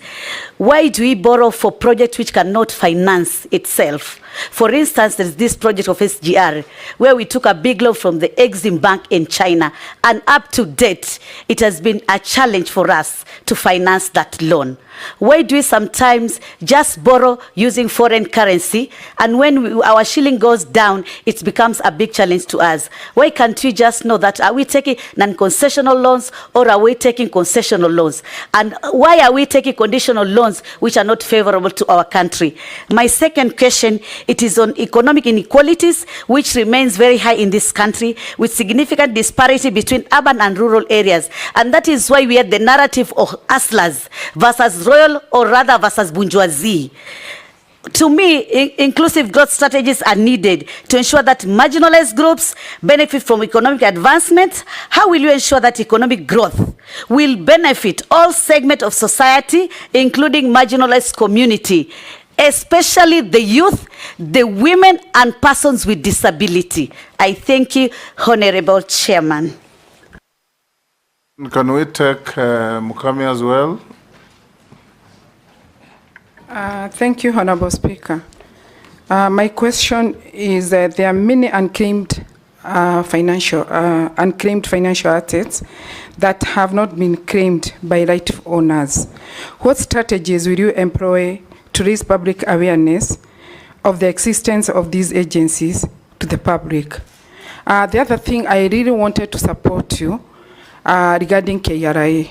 Why do we borrow for projects which cannot finance itself? For instance, there's this project of SGR where we took a big loan from the Exim Bank in China, and up to date, it has been a challenge for us to finance that loan. Why do we sometimes just borrow using foreign currency, and when our shilling goes down, it becomes a big challenge to us? Why can't we just know that are we taking non-concessional loans or are we taking concessional loans? And why are we taking conditional loans which are not favorable to our country? My second question, it is on economic inequalities, which remains very high in this country, with significant disparity between urban and rural areas. And that is why we had the narrative of hustlers versus royal, or rather versus bourgeoisie. To me, inclusive growth strategies are needed to ensure that marginalized groups benefit from economic advancement. How will you ensure that economic growth will benefit all segments of society, including marginalized community, especially the youth, the women, and persons with disability? I thank you, Honorable Chairman. Can we take Mukami as well? Thank you, Honorable Speaker. My question is that there are many unclaimed financial assets that have not been claimed by rightful owners. What strategies will you employ to raise public awareness of the existence of these agencies to the public? The other thing, I really wanted to support you regarding KRA.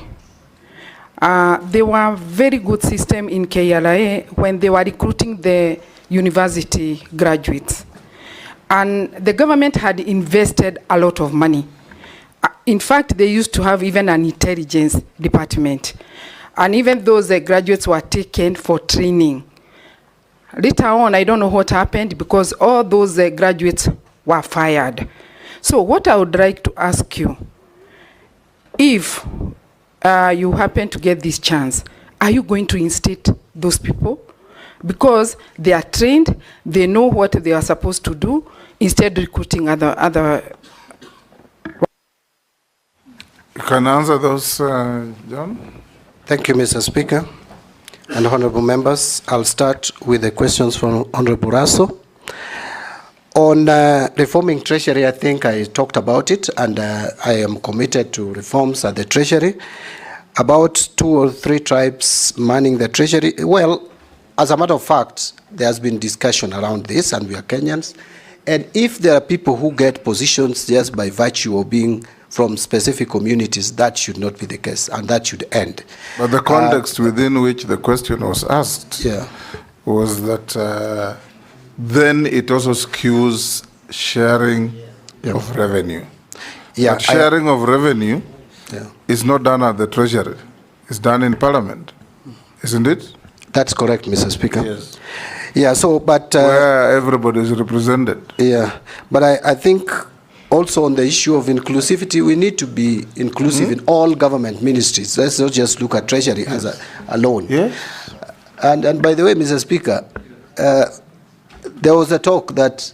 There were very good system in KRA when they were recruiting the university graduates. And the government had invested a lot of money. In fact, they used to have even an intelligence department. And even those graduates were taken for training. Later on, I don't know what happened because all those graduates were fired. So what I would like to ask you, if you happen to get this chance, are you going to instate those people? Because they are trained, they know what they are supposed to do, instead recruiting other. You can answer those, John? Thank you, Mr. Speaker. And honorable members, I'll start with the questions from Honorable Raso. On reforming Treasury, I think I talked about it, and I am committed to reforms at the Treasury. About 2 or 3 tribes manning the Treasury. Well, as a matter of fact, there has been discussion around this, and we are Kenyans. And if there are people who get positions just by virtue of being from specific communities, that should not be the case, and that should end. But the context within which the question was asked was that then it also skews sharing of revenue. But sharing of revenue is not done at the Treasury. It's done in Parliament, isn't it? That's correct, Mr. Speaker. Yes. Yeah, so, but... where everybody is represented. Yeah, but I think also on the issue of inclusivity, we need to be inclusive in all government ministries. Let's not just look at Treasury as alone. Yes. And by the way, Mr. Speaker, there was a talk that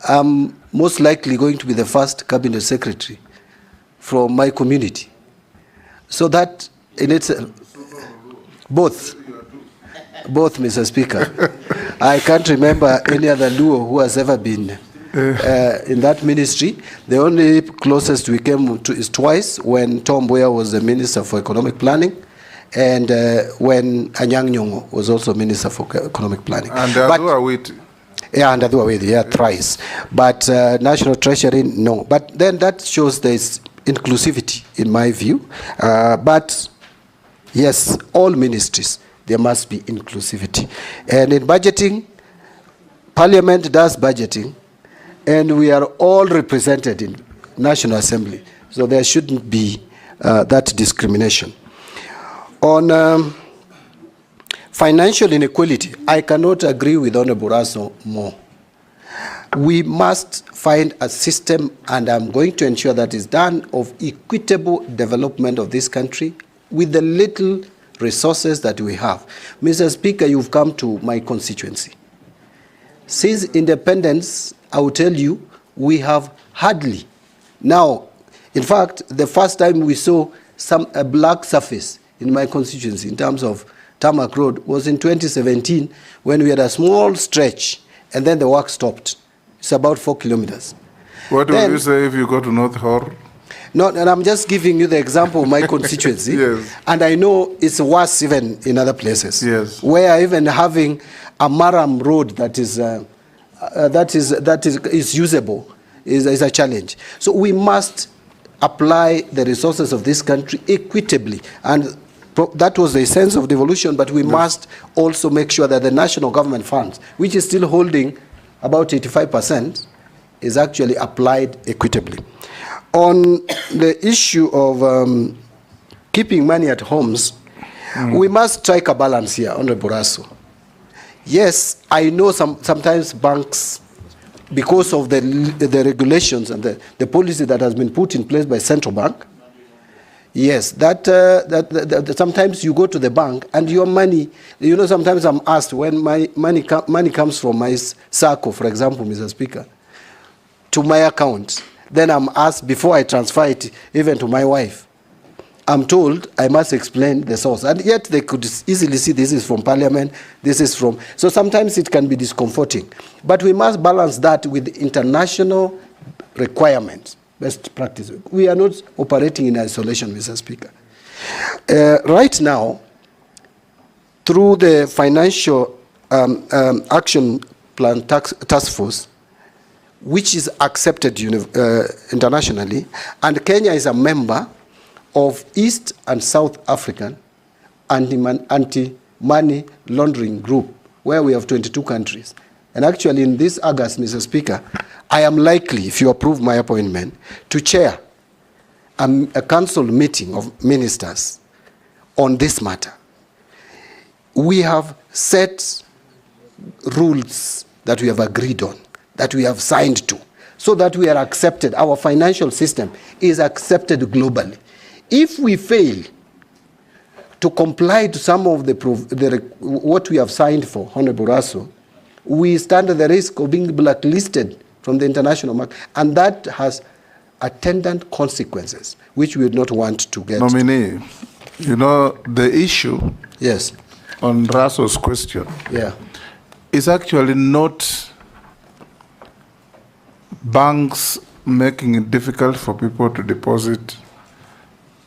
I'm most likely going to be the first cabinet secretary from my community. So that in itself, both, Mr. Speaker. I can't remember any other Luo who has ever been in that ministry. The only closest we came to is twice, when Tom Mboya was the Minister for Economic Planning, and when Anyang' Nyong'o was also Minister for Economic Planning. And Adua Witi. Yeah, and Adua Witi, thrice. But National Treasury, no. But then that shows there is inclusivity, in my view. But yes, all ministries, there must be inclusivity. And in budgeting, Parliament does budgeting, and we are all represented in National Assembly. So there shouldn't be that discrimination. On financial inequality, I cannot agree with Honorable Raso more. We must find a system, and I'm going to ensure that is done, of equitable development of this country with the little resources that we have. Mr. Speaker, you've come to my constituency. Since independence, I will tell you, we have hardly. Now, in fact, the first time we saw a black surface in my constituency in terms of tarmac road was in 2017, when we had a small stretch, and then the work stopped. It's about 4 kilometers. What would you say if you go to North Hor? No, and I'm just giving you the example of my constituency. Yes. And I know it's worse even in other places. Yes. Where even having a Maram road that is usable is a challenge. So we must apply the resources of this country equitably, and that was the essence of devolution. But we must also make sure that the national government funds, which is still holding about 85%, is actually applied equitably. On the issue of keeping money at homes, we must strike a balance here, Honorable Raso. Yes, I know sometimes banks, because of the regulations and the policy that has been put in place by central bank, yes, that sometimes you go to the bank and your money, you know, sometimes I'm asked when my money comes from my SACCO, for example, Mr. Speaker, to my account. Then I'm asked, before I transfer it even to my wife, I'm told I must explain the source. And yet they could easily see this is from Parliament, this is from... So sometimes it can be discomforting. But we must balance that with international requirements, best practice. We are not operating in isolation, Mr. Speaker. Right now, through the Financial Action Plan Task Force, which is accepted internationally, and Kenya is a member of East and South African anti-money laundering group, where we have 22 countries. And actually in this August, Mr. Speaker, I am likely, if you approve my appointment, to chair a council meeting of ministers on this matter. We have set rules that we have agreed on, that we have signed to, so that we are accepted. Our financial system is accepted globally. If we fail to comply to some of what we have signed for, Honorable Raso, we stand at the risk of being blacklisted from the international market, and that has attendant consequences, which we would not want to get. Nominee, you know, the issue on Raso's question is actually not banks making it difficult for people to deposit